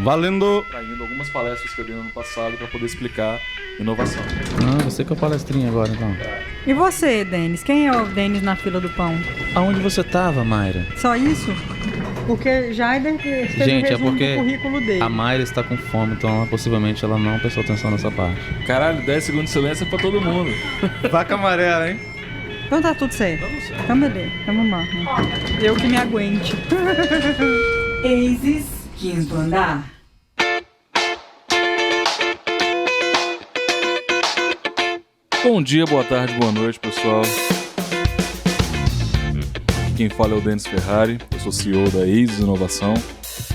Valendo! Traindo algumas palestras que eu dei no ano passado para poder explicar inovação. Você que é o palestrinho agora, então. E você, Denis? Quem é o Denis na fila do pão? Aonde você tava, Mayra? Só isso? Porque Jaider fez Gente, o é resumo porque do currículo dele. a Mayra está com fome, então possivelmente ela não prestou atenção nessa parte. Caralho, 10 segundos de silêncio é pra todo mundo. Vaca amarela, hein? Então tá tudo certo. Então beleza. Então vamos lá. Eu que me aguente. Aces, quinto andar. Bom dia, boa tarde, boa noite, pessoal. Quem fala é o Denis Ferrari, eu sou CEO da Aces Inovação,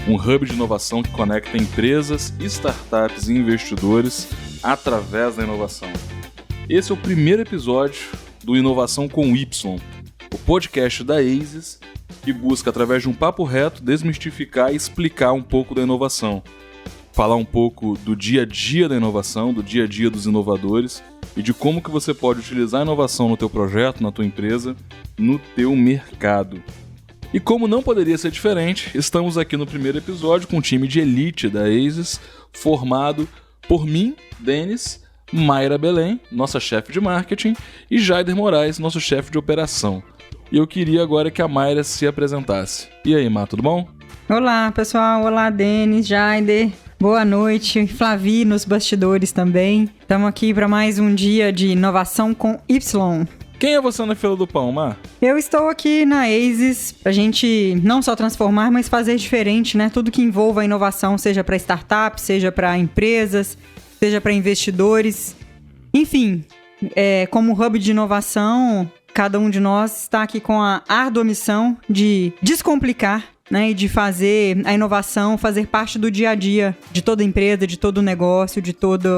um hub de inovação que conecta empresas, startups e investidores através da inovação. Esse é o primeiro episódio do Inovação com Y, o podcast da Aces que busca, através de um papo reto, desmistificar e explicar um pouco da inovação. Falar um pouco do dia a dia da inovação, do dia a dia dos inovadores e de como que você pode utilizar a inovação no teu projeto, na tua empresa, no teu mercado. E como não poderia ser diferente, estamos aqui no primeiro episódio com um time de elite da Aces, formado por mim, Denis, Mayra Belém, nossa chefe de marketing, e Jaider Moraes, nosso chefe de operação. E eu queria agora que a Mayra se apresentasse. E aí, Má, tudo bom? Olá, pessoal. Olá, Denis, Jaider. Boa noite. Flavi nos bastidores também. Estamos aqui para mais um dia de inovação com Y. Quem é você na fila do pão, Má? Eu estou aqui na Aces pra gente não só transformar, mas fazer diferente, né? Tudo que envolva a inovação, seja para startups, seja para empresas, seja para investidores. Enfim, como hub de inovação, cada um de nós está aqui com a árdua missão de descomplicar, né, e de fazer a inovação fazer parte do dia a dia de toda empresa, de todo negócio, de toda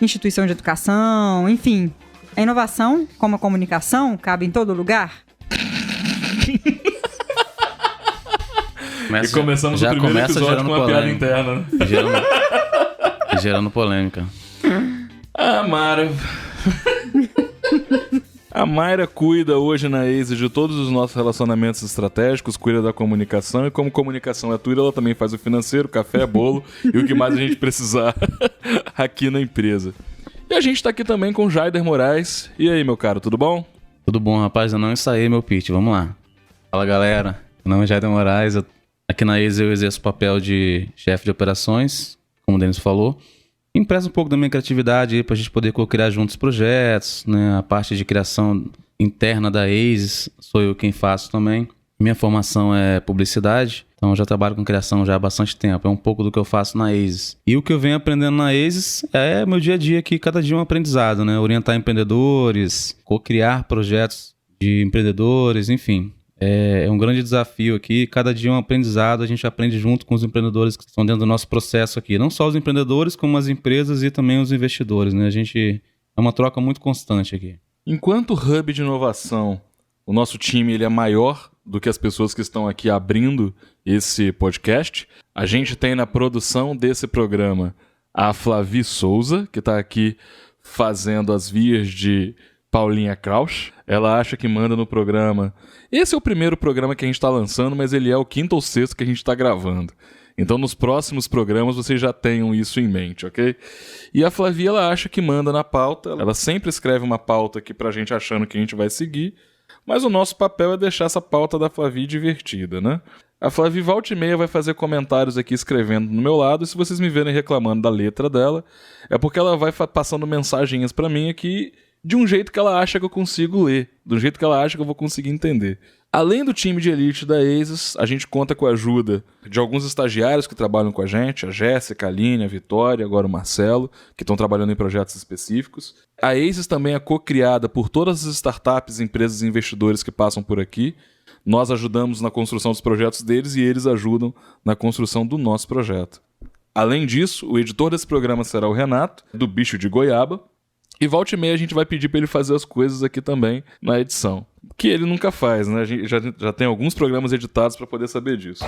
instituição de educação, enfim. A inovação, como a comunicação, cabe em todo lugar. E começamos o primeiro episódio com uma piada interna, né? Gerando polêmica. A Mayra cuida hoje na Aces de todos os nossos relacionamentos estratégicos, cuida da comunicação, e como comunicação é tudo, ela também faz o financeiro, café, bolo e o que mais a gente precisar aqui na empresa. E a gente tá aqui também com o Jaider Moraes. E aí, meu caro, tudo bom? Tudo bom, rapaz? Eu não ensaiei meu pitch, vamos lá. Fala, galera. Meu nome é Jaider Moraes. Aqui na Aces eu exerço o papel de chefe de operações, como o Denis falou. Empresta um pouco da minha criatividade aí pra gente poder co-criar juntos projetos, né? A parte de criação interna da Aces sou eu quem faço também. Minha formação é publicidade, então eu já trabalho com criação já há bastante tempo. É um pouco do que eu faço na Aces. E o que eu venho aprendendo na Aces é meu dia a dia aqui, cada dia um aprendizado, né? Orientar empreendedores, co-criar projetos de empreendedores, enfim. É um grande desafio aqui, cada dia um aprendizado, a gente aprende junto com os empreendedores que estão dentro do nosso processo aqui. Não só os empreendedores, como as empresas e também os investidores, né? É uma troca muito constante aqui. Enquanto hub de inovação, o nosso time ele é maior do que as pessoas que estão aqui abrindo esse podcast. A gente tem na produção desse programa a Flavi Souza, que está aqui fazendo as vias de Paulinha Krausch. Ela acha que manda no programa. Esse é o primeiro programa que a gente está lançando, mas ele é o quinto ou sexto que a gente está gravando. Então, nos próximos programas, vocês já tenham isso em mente, ok? E a Flavia, ela acha que manda na pauta. Ela sempre escreve uma pauta aqui pra gente achando que a gente vai seguir. Mas o nosso papel é deixar essa pauta da Flavia divertida, né? A Flavia, volta e meia, vai fazer comentários aqui escrevendo no meu lado. E se vocês me verem reclamando da letra dela, é porque ela vai passando mensagens pra mim aqui de um jeito que ela acha que eu consigo ler, do jeito que ela acha que eu vou conseguir entender. Além do time de elite da Aces, a gente conta com a ajuda de alguns estagiários que trabalham com a gente, a Jéssica, a Aline, a Vitória, agora o Marcelo, que estão trabalhando em projetos específicos. A Aces também é co-criada por todas as startups, empresas e investidores que passam por aqui. Nós ajudamos na construção dos projetos deles e eles ajudam na construção do nosso projeto. Além disso, o editor desse programa será o Renato, do Bicho de Goiaba. E volta e meia a gente vai pedir para ele fazer as coisas aqui também na edição. Que ele nunca faz, né? A gente já tem alguns programas editados para poder saber disso.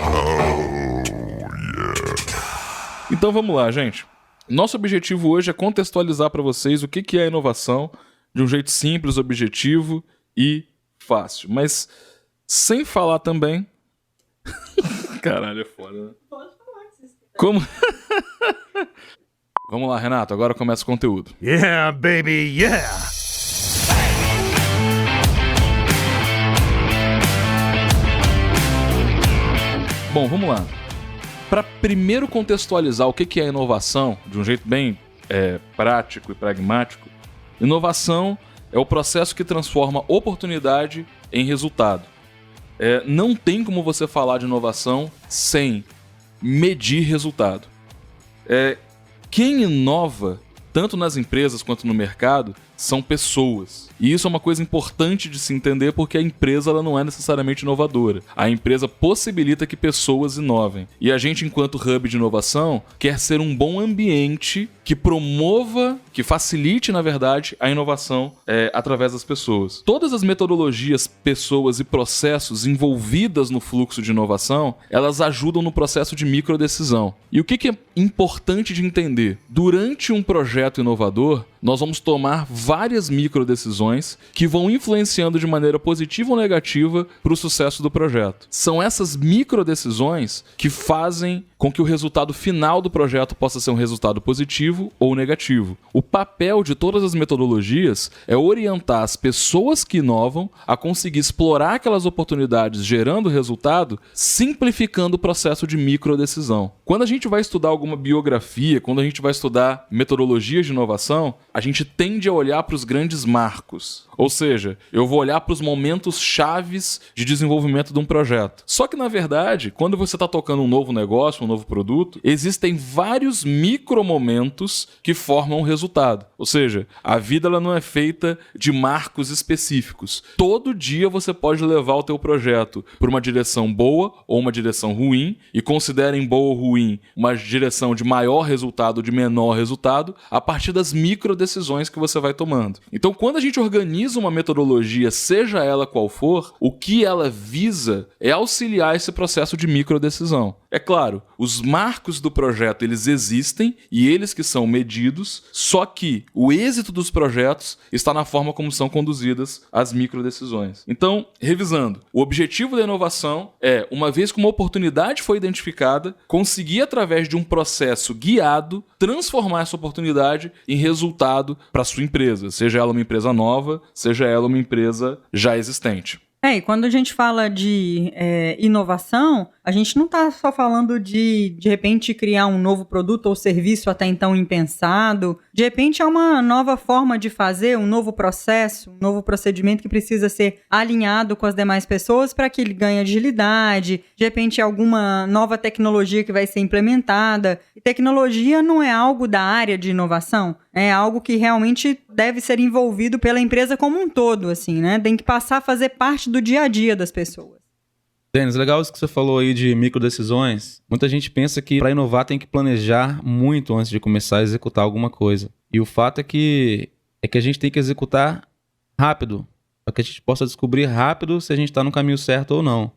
Então vamos lá, gente. Nosso objetivo hoje é contextualizar para vocês o que é a inovação de um jeito simples, objetivo e fácil. Mas sem falar também... Caralho, é foda, né? Pode falar que vocês Como... Vamos lá, Renato, agora começa o conteúdo. Yeah, baby, yeah! Bom, vamos lá. Para primeiro contextualizar o que é inovação, de um jeito bem prático e pragmático, inovação é o processo que transforma oportunidade em resultado. Não tem como você falar de inovação sem medir resultado. Quem inova, tanto nas empresas quanto no mercado, são pessoas. E isso é uma coisa importante de se entender porque a empresa ela não é necessariamente inovadora. A empresa possibilita que pessoas inovem. E a gente, enquanto hub de inovação, quer ser um bom ambiente que promova, que facilite, na verdade, a inovação através das pessoas. Todas as metodologias, pessoas e processos envolvidas no fluxo de inovação, elas ajudam no processo de microdecisão. E o que é importante de entender? Durante um projeto inovador, nós vamos tomar várias microdecisões que vão influenciando de maneira positiva ou negativa para o sucesso do projeto. São essas microdecisões que fazem com que o resultado final do projeto possa ser um resultado positivo ou negativo. O papel de todas as metodologias é orientar as pessoas que inovam a conseguir explorar aquelas oportunidades gerando resultado, simplificando o processo de microdecisão. Quando a gente vai estudar alguma biografia, quando a gente vai estudar metodologias de inovação, a gente tende a olhar para os grandes marcos. Ou seja, eu vou olhar para os momentos chaves de desenvolvimento de um projeto. Só que, na verdade, quando você está tocando um novo negócio, um novo produto, existem vários micromomentos que formam o resultado. Ou seja, a vida ela não é feita de marcos específicos. Todo dia você pode levar o teu projeto por uma direção boa ou uma direção ruim, e considerem boa ou ruim uma direção de maior resultado ou de menor resultado a partir das microdecisões que você vai tomando. Então, quando a gente organiza uma metodologia, seja ela qual for, o que ela visa é auxiliar esse processo de microdecisão. É claro, os marcos do projeto eles existem e eles que são medidos, só que o êxito dos projetos está na forma como são conduzidas as microdecisões. Então, revisando, o objetivo da inovação é, uma vez que uma oportunidade foi identificada, conseguir através de um processo guiado, transformar essa oportunidade em resultado para a sua empresa, seja ela uma empresa nova, seja ela uma empresa já existente. E quando a gente fala de inovação, a gente não está só falando de repente, criar um novo produto ou serviço até então impensado. De repente, é uma nova forma de fazer, um novo processo, um novo procedimento que precisa ser alinhado com as demais pessoas para que ele ganhe agilidade. De repente, alguma nova tecnologia que vai ser implementada. E tecnologia não é algo da área de inovação, é algo que realmente deve ser envolvido pela empresa como um todo, assim, né? Tem que passar a fazer parte do dia a dia das pessoas. Denis, legal isso que você falou aí de microdecisões. Muita gente pensa que para inovar tem que planejar muito antes de começar a executar alguma coisa. E o fato é que a gente tem que executar rápido, para que a gente possa descobrir rápido se a gente está no caminho certo ou não.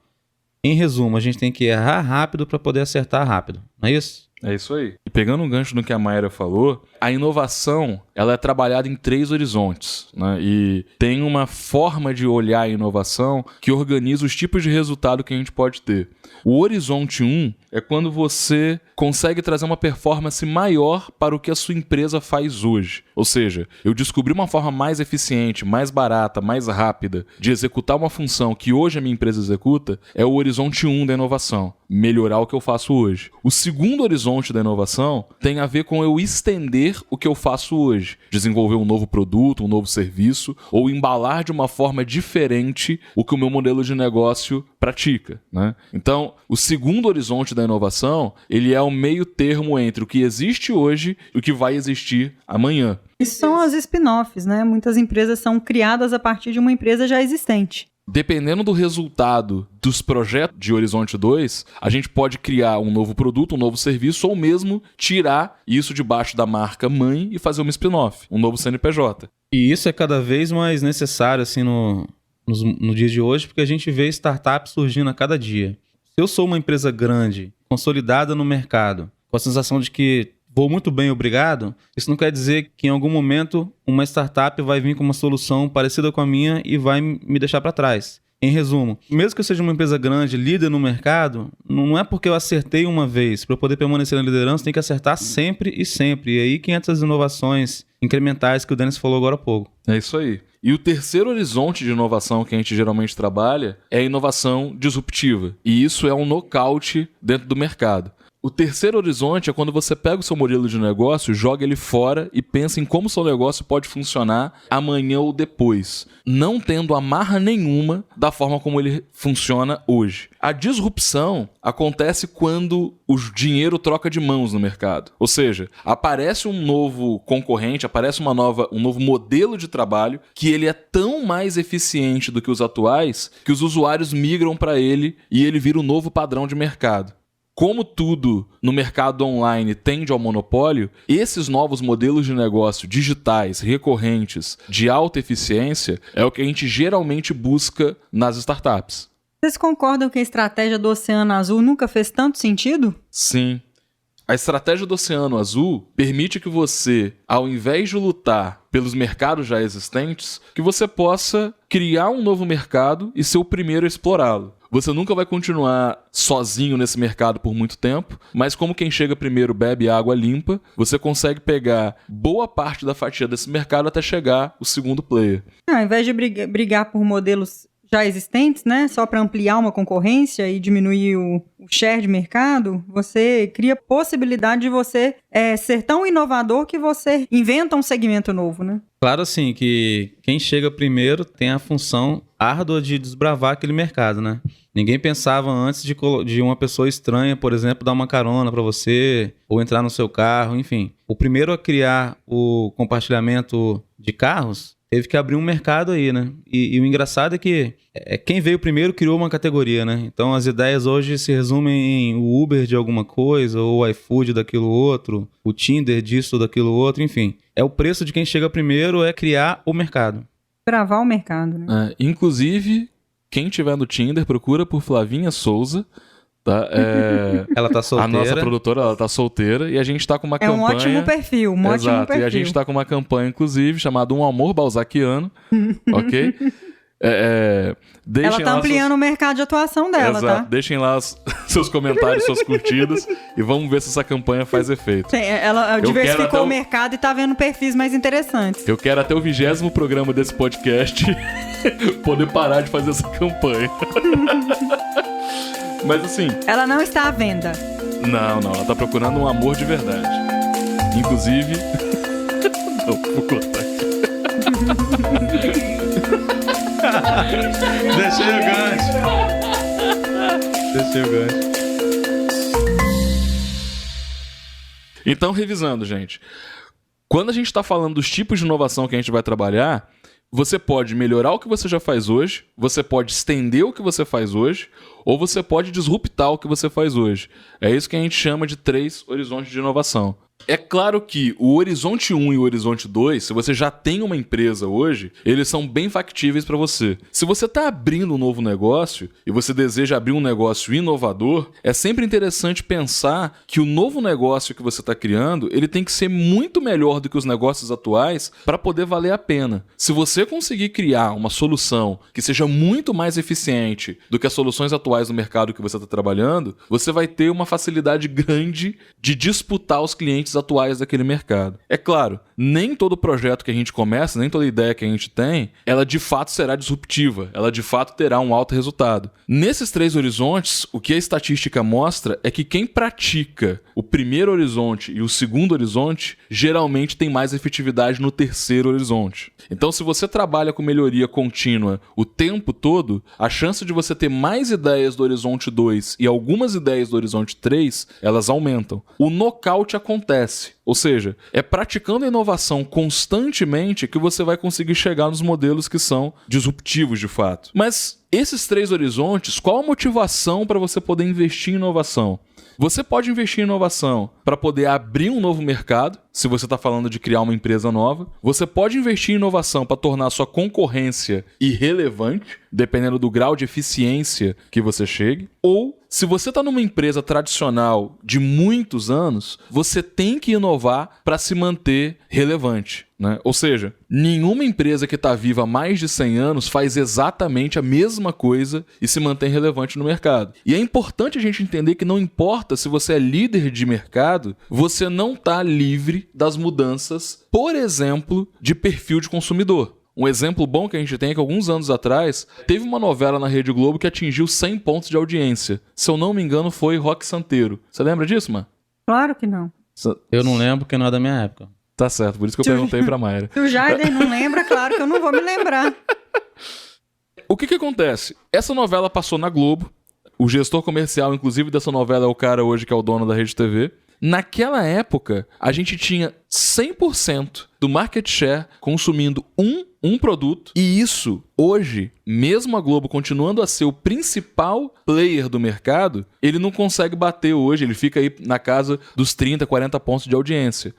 Em resumo, a gente tem que errar rápido para poder acertar rápido, não é isso? É isso aí. E pegando um gancho no que a Mayra falou, a inovação ela é trabalhada em 3 horizontes, né? E tem uma forma de olhar a inovação que organiza os tipos de resultado que a gente pode ter. O horizonte 1 é quando você consegue trazer uma performance maior para o que a sua empresa faz hoje. Ou seja, eu descobri uma forma mais eficiente, mais barata, mais rápida de executar uma função que hoje a minha empresa executa, é o horizonte 1 da inovação. Melhorar o que eu faço hoje. O segundo horizonte da inovação tem a ver com eu estender o que eu faço hoje. Desenvolver um novo produto, um novo serviço, ou embalar de uma forma diferente o que o meu modelo de negócio pratica, né? Então, o segundo horizonte da inovação, ele é o meio termo entre o que existe hoje e o que vai existir amanhã. Isso são as spin-offs, né? Muitas empresas são criadas a partir de uma empresa já existente. Dependendo do resultado dos projetos de Horizonte 2, a gente pode criar um novo produto, um novo serviço, ou mesmo tirar isso debaixo da marca mãe e fazer uma spin-off, um novo CNPJ. E isso é cada vez mais necessário assim, no dia de hoje, porque a gente vê startups surgindo a cada dia. Se eu sou uma empresa grande, consolidada no mercado, com a sensação de que vou muito bem, obrigado, isso não quer dizer que em algum momento uma startup vai vir com uma solução parecida com a minha e vai me deixar para trás. Em resumo, mesmo que eu seja uma empresa grande, líder no mercado, não é porque eu acertei uma vez. Para eu poder permanecer na liderança, tem que acertar sempre e sempre. E aí que entra as inovações incrementais que o Denis falou agora há pouco. É isso aí. E o terceiro horizonte de inovação que a gente geralmente trabalha é a inovação disruptiva. E isso é um nocaute dentro do mercado. O terceiro horizonte é quando você pega o seu modelo de negócio, joga ele fora e pensa em como o seu negócio pode funcionar amanhã ou depois, não tendo amarra nenhuma da forma como ele funciona hoje. A disrupção acontece quando o dinheiro troca de mãos no mercado. Ou seja, aparece um novo concorrente, aparece um novo modelo de trabalho que ele é tão mais eficiente do que os atuais que os usuários migram para ele e ele vira um novo padrão de mercado. Como tudo no mercado online tende ao monopólio, esses novos modelos de negócio digitais, recorrentes, de alta eficiência, é o que a gente geralmente busca nas startups. Vocês concordam que a estratégia do Oceano Azul nunca fez tanto sentido? Sim. A estratégia do Oceano Azul permite que você, ao invés de lutar pelos mercados já existentes, que você possa criar um novo mercado e ser o primeiro a explorá-lo. Você nunca vai continuar sozinho nesse mercado por muito tempo, mas como quem chega primeiro bebe água limpa, você consegue pegar boa parte da fatia desse mercado até chegar o segundo player. Ao invés de brigar por modelos já existentes, né, só para ampliar uma concorrência e diminuir o share de mercado, você cria possibilidade de você ser tão inovador que você inventa um segmento novo, né? Claro, assim, que quem chega primeiro tem a função árdua de desbravar aquele mercado, né? Ninguém pensava antes de uma pessoa estranha, por exemplo, dar uma carona para você ou entrar no seu carro, enfim. O primeiro a criar o compartilhamento de carros teve que abrir um mercado aí, né? E o engraçado é que quem veio primeiro criou uma categoria, né? Então as ideias hoje se resumem em o Uber de alguma coisa, ou o iFood daquilo outro, o Tinder disso ou daquilo outro, enfim. É o preço de quem chega primeiro é criar o mercado. Travar o mercado, né? Inclusive, quem tiver no Tinder, procura por Flavinha Souza. Tá? Ela tá solteira. A nossa produtora, ela tá solteira e a gente tá com uma campanha... É um ótimo perfil, ótimo perfil. E a gente tá com uma campanha, inclusive, chamada Um Amor Balzaquiano, ok? Ela tá ampliando o mercado de atuação dela, tá? Deixem lá seus comentários, suas curtidas e vamos ver se essa campanha faz efeito. Sim, ela diversificou o mercado e tá vendo perfis mais interessantes. Eu quero até o 20º programa desse podcast poder parar de fazer essa campanha. Mas assim... Ela não está à venda. Não, ela tá procurando um amor de verdade. Inclusive... Não, vou cortar aqui. Deixei o gancho. Então, revisando, gente. Quando a gente está falando dos tipos de inovação que a gente vai trabalhar, você pode melhorar o que você já faz hoje, você pode estender o que você faz hoje, ou você pode disruptar o que você faz hoje. É isso que a gente chama de 3 horizontes de inovação. É claro que o horizonte 1 e o horizonte 2, se você já tem uma empresa hoje, eles são bem factíveis para você. Se você está abrindo um novo negócio e você deseja abrir um negócio inovador, é sempre interessante pensar que o novo negócio que você está criando, ele tem que ser muito melhor do que os negócios atuais para poder valer a pena. Se você conseguir criar uma solução que seja muito mais eficiente do que as soluções atuais no mercado que você está trabalhando, você vai ter uma facilidade grande de disputar os clientes atuais daquele mercado. É claro, nem todo projeto que a gente começa, nem toda ideia que a gente tem, ela de fato será disruptiva, ela de fato terá um alto resultado. Nesses 3 horizontes, o que a estatística mostra é que quem pratica o primeiro horizonte e o segundo horizonte, geralmente tem mais efetividade no terceiro horizonte. Então, se você trabalha com melhoria contínua o tempo todo, a chance de você ter mais ideias do horizonte 2 e algumas ideias do horizonte 3, elas aumentam. O nocaute acontece. Ou seja, é praticando a inovação constantemente que você vai conseguir chegar nos modelos que são disruptivos de fato. Mas esses 3 horizontes, qual a motivação para você poder investir em inovação? Você pode investir em inovação para poder abrir um novo mercado, se você está falando de criar uma empresa nova. Você pode investir em inovação para tornar a sua concorrência irrelevante, dependendo do grau de eficiência que você chegue. Ou se você está numa empresa tradicional de muitos anos, você tem que inovar para se manter relevante, né? Ou seja, nenhuma empresa que está viva há mais de 100 anos faz exatamente a mesma coisa e se mantém relevante no mercado. E é importante a gente entender que não importa se você é líder de mercado, você não está livre das mudanças, por exemplo, de perfil de consumidor. Um exemplo bom que a gente tem é que alguns anos atrás teve uma novela na Rede Globo que atingiu 100 pontos de audiência. Se eu não me engano, foi Rock Santeiro. Você lembra disso, mano? Claro que não. Eu não lembro porque não é da minha época. Tá certo, por isso que eu perguntei pra Mayra. Se o Jaider não lembra, claro que eu não vou me lembrar. O que acontece? Essa novela passou na Globo. O gestor comercial, inclusive, dessa novela é o cara hoje que é o dono da Rede TV. Naquela época, a gente tinha 100% do market share consumindo um produto. E isso, hoje, mesmo a Globo continuando a ser o principal player do mercado, ele não consegue bater hoje. Ele fica aí na casa dos 30, 40 pontos de audiência.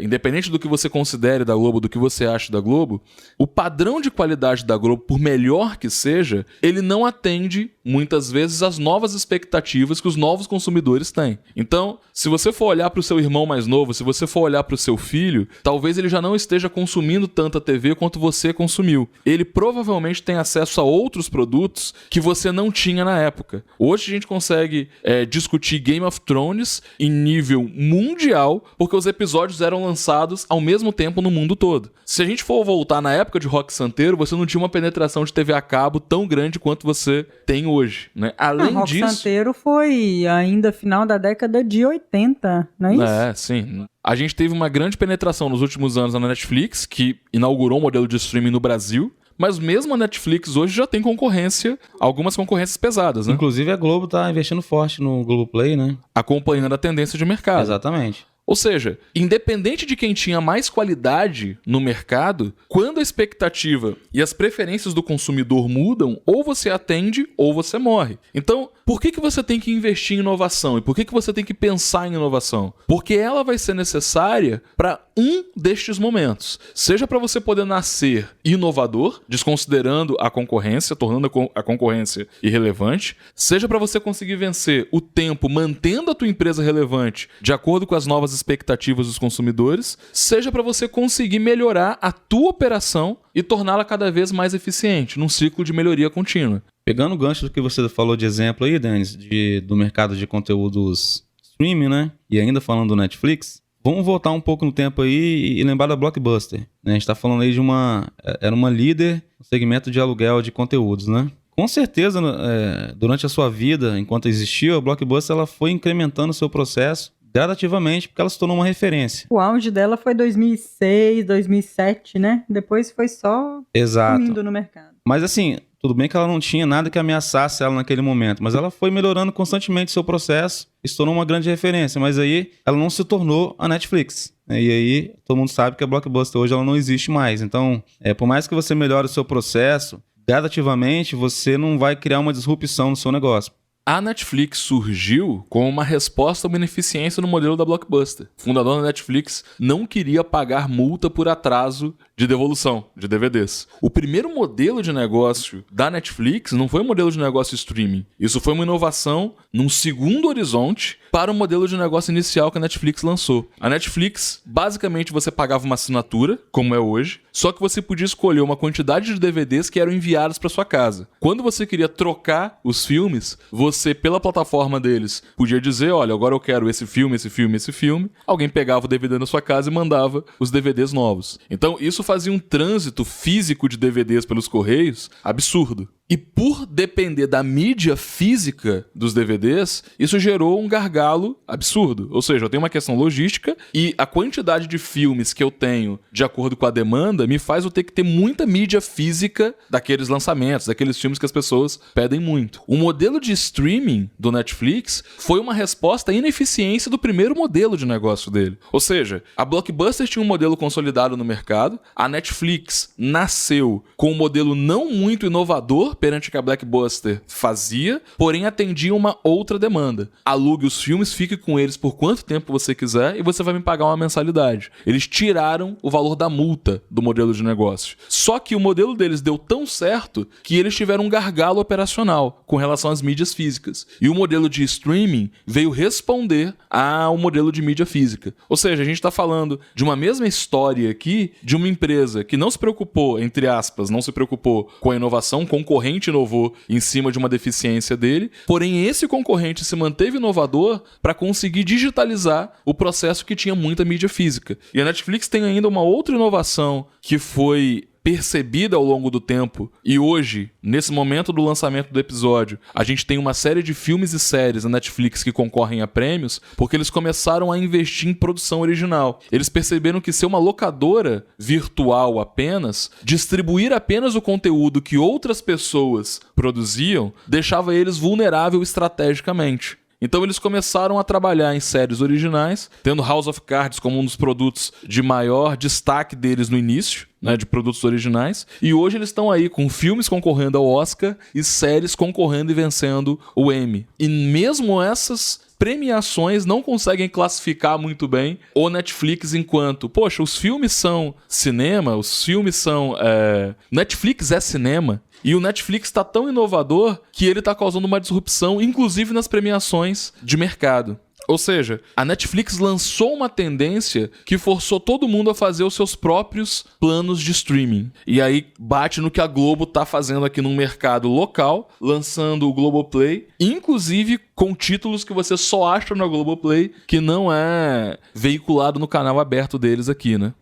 Independente do que você considere da Globo, do que você acha da Globo, o padrão de qualidade da Globo, por melhor que seja, ele não atende, muitas vezes, às novas expectativas que os novos consumidores têm. Então, se você for olhar para o seu irmão mais novo, se você for olhar para o seu filho, talvez ele já não esteja consumindo tanta TV quanto você consumiu. Ele provavelmente tem acesso a outros produtos que você não tinha na época. Hoje a gente consegue discutir Game of Thrones em nível mundial porque os episódios eram lançados ao mesmo tempo no mundo todo. Se a gente for voltar na época de Rock Santeiro, você não tinha uma penetração de TV a cabo tão grande quanto você tem hoje, né? Além Rock disso... Santeiro foi ainda final da década de 80, não é isso? Sim. A gente teve uma grande penetração nos últimos anos na Netflix, que inaugurou um modelo de streaming no Brasil, mas mesmo a Netflix hoje já tem concorrência, algumas concorrências pesadas, né? Inclusive a Globo tá investindo forte no Globoplay, né? Acompanhando a tendência de mercado. Exatamente. Ou seja, independente de quem tinha mais qualidade no mercado, quando a expectativa e as preferências do consumidor mudam, ou você atende ou você morre. Então, por que você tem que investir em inovação? E por que você tem que pensar em inovação? Porque ela vai ser necessária para um destes momentos. Seja para você poder nascer inovador, desconsiderando a concorrência, tornando a concorrência irrelevante. Seja para você conseguir vencer o tempo mantendo a tua empresa relevante de acordo com as novas expectativas dos consumidores. Seja para você conseguir melhorar a tua operação e torná-la cada vez mais eficiente, num ciclo de melhoria contínua. Pegando o gancho do que você falou de exemplo aí, Denis, do mercado de conteúdos streaming, né? E ainda falando do Netflix, vamos voltar um pouco no tempo aí e lembrar da Blockbuster, né? A gente tá falando aí era uma líder no segmento de aluguel de conteúdos, né? Com certeza, durante a sua vida, enquanto existiu, a Blockbuster ela foi incrementando o seu processo gradativamente, porque ela se tornou uma referência. O auge dela foi 2006, 2007, né? Depois foi só sumindo no mercado. Mas assim, tudo bem que ela não tinha nada que ameaçasse ela naquele momento, mas ela foi melhorando constantemente seu processo e se tornou uma grande referência. Mas aí ela não se tornou a Netflix, né? E aí todo mundo sabe que a Blockbuster hoje ela não existe mais. Então, por mais que você melhore o seu processo, gradativamente você não vai criar uma disrupção no seu negócio. A Netflix surgiu como uma resposta a uma ineficiência no modelo da Blockbuster. O fundador da Netflix não queria pagar multa por atraso de devolução de DVDs. O primeiro modelo de negócio da Netflix não foi um modelo de negócio streaming. Isso foi uma inovação num segundo horizonte para o modelo de negócio inicial que a Netflix lançou. A Netflix, basicamente, você pagava uma assinatura, como é hoje, só que você podia escolher uma quantidade de DVDs que eram enviados para sua casa. Quando você queria trocar os filmes, você, pela plataforma deles, podia dizer, olha, agora eu quero esse filme, esse filme, esse filme. Alguém pegava o DVD na sua casa e mandava os DVDs novos. Então, isso fazia um trânsito físico de DVDs pelos correios absurdo. E por depender da mídia física dos DVDs, isso gerou um gargalo absurdo. Ou seja, eu tenho uma questão logística e a quantidade de filmes que eu tenho de acordo com a demanda me faz eu ter que ter muita mídia física daqueles lançamentos, daqueles filmes que as pessoas pedem muito. O modelo de streaming do Netflix foi uma resposta à ineficiência do primeiro modelo de negócio dele. Ou seja, a Blockbuster tinha um modelo consolidado no mercado, a Netflix nasceu com um modelo não muito inovador perante o que a Blockbuster fazia, porém atendia uma outra demanda. Alugue os filmes, fique com eles por quanto tempo você quiser e você vai me pagar uma mensalidade. Eles tiraram o valor da multa do modelo de negócio. Só que o modelo deles deu tão certo que eles tiveram um gargalo operacional com relação às mídias físicas. E o modelo de streaming veio responder ao modelo de mídia física. Ou seja, a gente está falando de uma mesma história aqui, de uma empresa que não se preocupou, entre aspas, não se preocupou com a inovação, um concorrente inovou em cima de uma deficiência dele, porém esse concorrente se manteve inovador para conseguir digitalizar o processo que tinha muita mídia física. E a Netflix tem ainda uma outra inovação que foi percebida ao longo do tempo, e hoje, nesse momento do lançamento do episódio, a gente tem uma série de filmes e séries na Netflix que concorrem a prêmios, porque eles começaram a investir em produção original. Eles perceberam que ser uma locadora virtual apenas, distribuir apenas o conteúdo que outras pessoas produziam, deixava eles vulneráveis estrategicamente. Então eles começaram a trabalhar em séries originais, tendo House of Cards como um dos produtos de maior destaque deles no início, né, de produtos originais. E hoje eles estão aí com filmes concorrendo ao Oscar e séries concorrendo e vencendo o Emmy. E mesmo essas premiações não conseguem classificar muito bem o Netflix enquanto, poxa, os filmes são cinema, os filmes são... Netflix é cinema. E o Netflix está tão inovador que ele está causando uma disrupção, inclusive nas premiações de mercado. Ou seja, a Netflix lançou uma tendência que forçou todo mundo a fazer os seus próprios planos de streaming. E aí bate no que a Globo está fazendo aqui no mercado local, lançando o Globoplay, inclusive com títulos que você só acha no Globoplay, que não é veiculado no canal aberto deles aqui, né?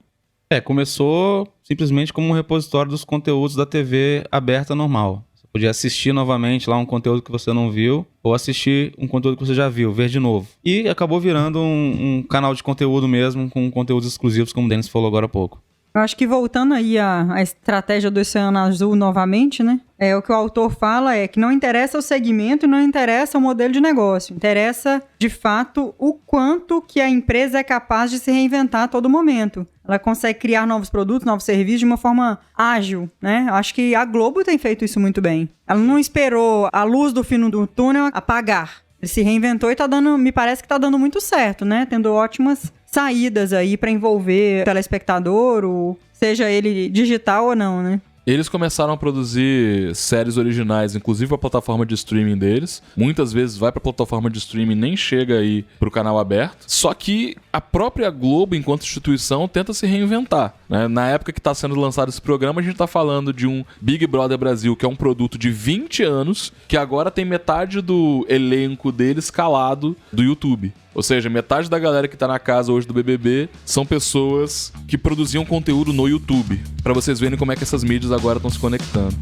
Começou simplesmente como um repositório dos conteúdos da TV aberta normal. Você podia assistir novamente lá um conteúdo que você não viu, ou assistir um conteúdo que você já viu, ver de novo. E acabou virando um canal de conteúdo mesmo, com conteúdos exclusivos, como o Denis falou agora há pouco. Eu acho que voltando aí à estratégia do Oceano Azul novamente, né? O que o autor fala é que não interessa o segmento e não interessa o modelo de negócio. Interessa, de fato, o quanto que a empresa é capaz de se reinventar a todo momento. Ela consegue criar novos produtos, novos serviços de uma forma ágil, né? Eu acho que a Globo tem feito isso muito bem. Ela não esperou a luz do fim do túnel apagar. Ele se reinventou e me parece que tá dando muito certo, né? Tendo ótimas saídas aí para envolver o telespectador, ou seja ele digital ou não, né? Eles começaram a produzir séries originais, inclusive para a plataforma de streaming deles. Muitas vezes vai para a plataforma de streaming e nem chega aí para o canal aberto. Só que a própria Globo, enquanto instituição, tenta se reinventar, né? Na época que está sendo lançado esse programa, a gente está falando de um Big Brother Brasil, que é um produto de 20 anos, que agora tem metade do elenco dele escalado do YouTube. Ou seja, metade da galera que tá na casa hoje do BBB são pessoas que produziam conteúdo no YouTube. Pra vocês verem como é que essas mídias agora estão se conectando.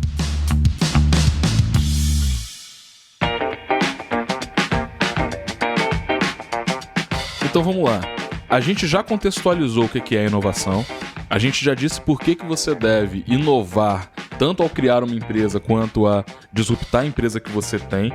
Então vamos lá. A gente já contextualizou o que é inovação. A gente já disse por que você deve inovar tanto ao criar uma empresa quanto a disruptar a empresa que você tem.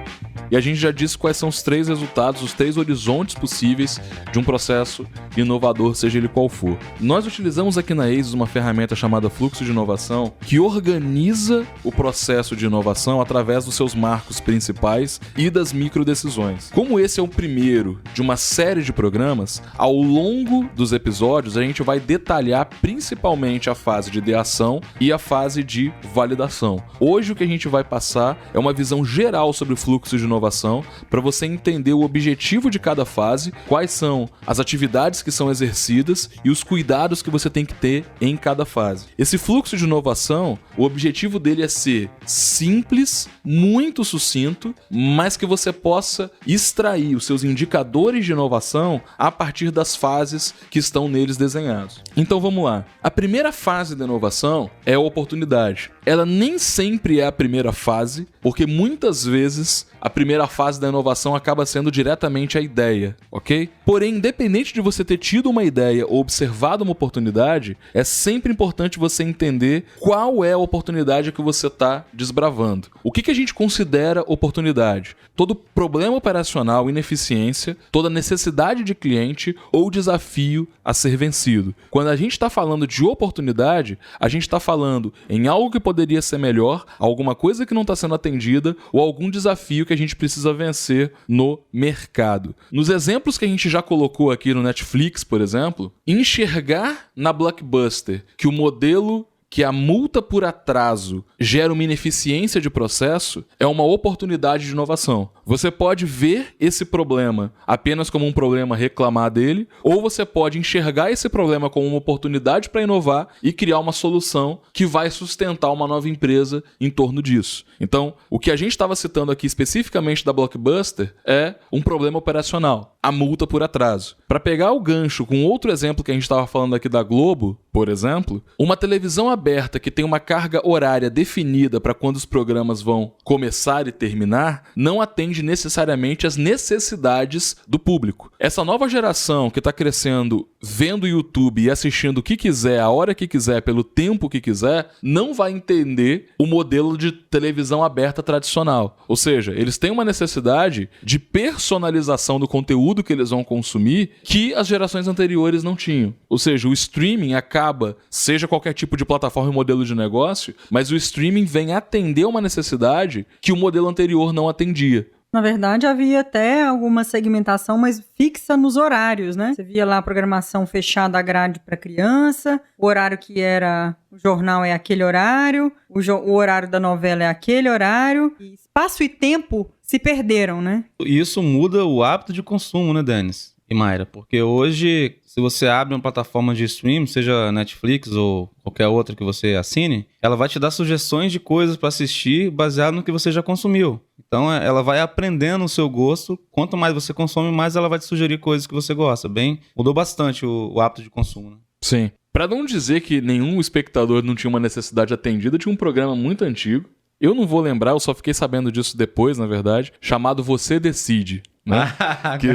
E a gente já disse quais são os 3 resultados, os 3 horizontes possíveis de um processo inovador, seja ele qual for. Nós utilizamos aqui na ASUS uma ferramenta chamada Fluxo de Inovação, que organiza o processo de inovação através dos seus marcos principais e das microdecisões. Como esse é o primeiro de uma série de programas, ao longo dos episódios a gente vai detalhar principalmente a fase de ideação e a fase de validação. Hoje o que a gente vai passar é uma visão geral sobre o fluxo de inovação para você entender o objetivo de cada fase, quais são as atividades que são exercidas e os cuidados que você tem que ter em cada fase. Esse fluxo de inovação, o objetivo dele é ser simples, muito sucinto, mas que você possa extrair os seus indicadores de inovação a partir das fases que estão neles desenhados. Então vamos lá. A primeira fase da inovação é a oportunidade. Ela nem sempre é a primeira fase, porque muitas vezes a primeira fase da inovação acaba sendo diretamente a ideia, ok? Porém, independente de você ter tido uma ideia ou observado uma oportunidade, é sempre importante você entender qual é a oportunidade que você está desbravando. O que a gente considera oportunidade? Todo problema operacional, ineficiência, toda necessidade de cliente ou desafio a ser vencido. Quando a gente está falando de oportunidade, a gente está falando em algo que poderia ser melhor, alguma coisa que não está sendo atendida ou algum desafio que a gente gente precisa vencer no mercado. Nos exemplos que a gente já colocou aqui no Netflix, por exemplo, enxergar na Blockbuster que o modelo que a multa por atraso gera uma ineficiência de processo é uma oportunidade de inovação. Você pode ver esse problema apenas como um problema, reclamar dele, ou você pode enxergar esse problema como uma oportunidade para inovar e criar uma solução que vai sustentar uma nova empresa em torno disso. Então, o que a gente estava citando aqui especificamente da Blockbuster é um problema operacional, a multa por atraso. Para pegar o gancho com outro exemplo que a gente estava falando aqui da Globo, por exemplo, uma televisão aberta que tem uma carga horária definida para quando os programas vão começar e terminar, não atende necessariamente às necessidades do público. Essa nova geração que está crescendo vendo YouTube e assistindo o que quiser, a hora que quiser, pelo tempo que quiser, não vai entender o modelo de televisão aberta tradicional. Ou seja, eles têm uma necessidade de personalização do conteúdo que eles vão consumir que as gerações anteriores não tinham. Ou seja, o streaming acaba, seja qualquer tipo de plataforma e modelo de negócio, mas o streaming vem atender uma necessidade que o modelo anterior não atendia. Na verdade, havia até alguma segmentação, mas fixa nos horários, né? Você via lá a programação fechada, a grade para criança, o horário que era o jornal é aquele horário, o horário da novela é aquele horário, e espaço e tempo se perderam, né? Isso muda o hábito de consumo, né, Denis e Mayra? Porque hoje, se você abre uma plataforma de stream, seja Netflix ou qualquer outra que você assine, ela vai te dar sugestões de coisas para assistir baseado no que você já consumiu. Então, ela vai aprendendo o seu gosto. Quanto mais você consome, mais ela vai te sugerir coisas que você gosta. Mudou bastante o hábito de consumo, né? Sim. Para não dizer que nenhum espectador não tinha uma necessidade atendida, tinha um programa muito antigo. Eu não vou lembrar, eu só fiquei sabendo disso depois, na verdade, chamado Você Decide. Né?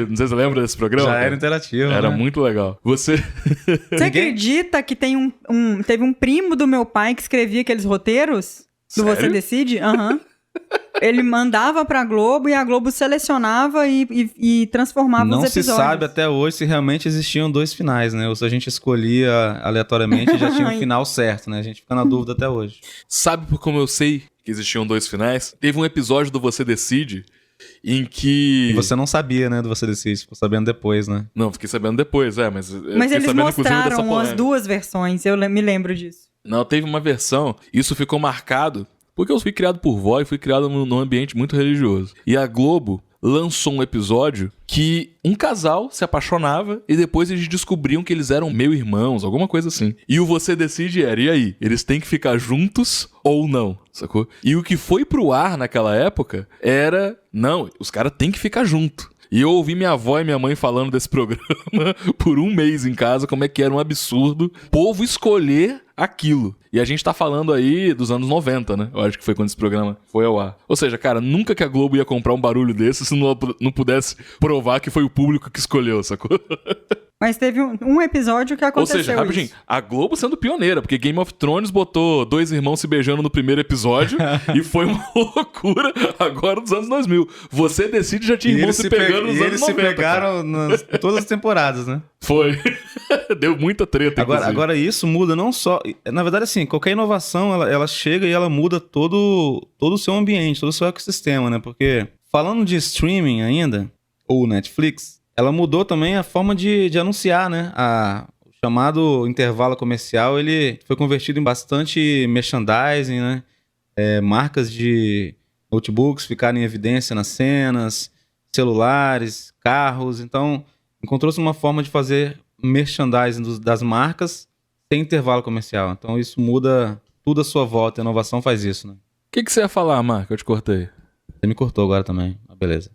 Não sei se você lembra desse programa. Já era interativo. Era né? muito legal. Você acredita que teve um primo do meu pai que escrevia aqueles roteiros? Do Sério? Você Decide? Aham. Ele mandava pra Globo e a Globo selecionava e transformava os episódios. Não se sabe até hoje se realmente existiam 2 finais, né? Ou se a gente escolhia aleatoriamente e já tinha um final certo, né? A gente fica na dúvida até hoje. sabe como eu sei que existiam 2 finais? Teve um episódio do Você Decide em que... E você não sabia, né, do Você Decide, ficou sabendo depois, né? Não, fiquei sabendo depois, mas... Mas eles mostraram as 2 versões, eu me lembro disso. Não, teve uma versão, isso ficou marcado, porque eu fui criado por vó e fui criado num ambiente muito religioso. E a Globo lançou um episódio que um casal se apaixonava e depois eles descobriam que eles eram meio-irmãos, alguma coisa assim. E o Você Decide era, e aí? Eles têm que ficar juntos ou não, sacou? E o que foi pro ar naquela época era, não, os caras têm que ficar junto. E eu ouvi minha avó e minha mãe falando desse programa por um mês em casa, como é que era um absurdo o povo escolher aquilo. E a gente tá falando aí dos anos 90, né? Eu acho que foi quando esse programa foi ao ar. Ou seja, cara, nunca que a Globo ia comprar um barulho desse se não pudesse provar que foi o público que escolheu, sacou? Mas teve um episódio que aconteceu. Ou seja, rapidinho, isso. a Globo sendo pioneira, porque Game of Thrones botou 2 irmãos se beijando no primeiro episódio e foi uma loucura agora dos anos 2000. Você Decide já tinha irmãos se pegando nos anos 90. Eles se pegaram em todas as temporadas, né? Foi. Deu muita treta, agora isso muda não só... Na verdade, assim, qualquer inovação, ela chega e ela muda todo o seu ambiente, todo o seu ecossistema, né? Porque falando de streaming ainda, ou Netflix, ela mudou também a forma de anunciar, né? O chamado intervalo comercial, ele foi convertido em bastante merchandising, né? Marcas de notebooks ficaram em evidência nas cenas, celulares, carros. Então, encontrou-se uma forma de fazer merchandising das marcas sem intervalo comercial. Então, isso muda tudo à sua volta. A inovação faz isso, né? O que você ia falar, Marco? Eu te cortei. Você me cortou agora também. Beleza.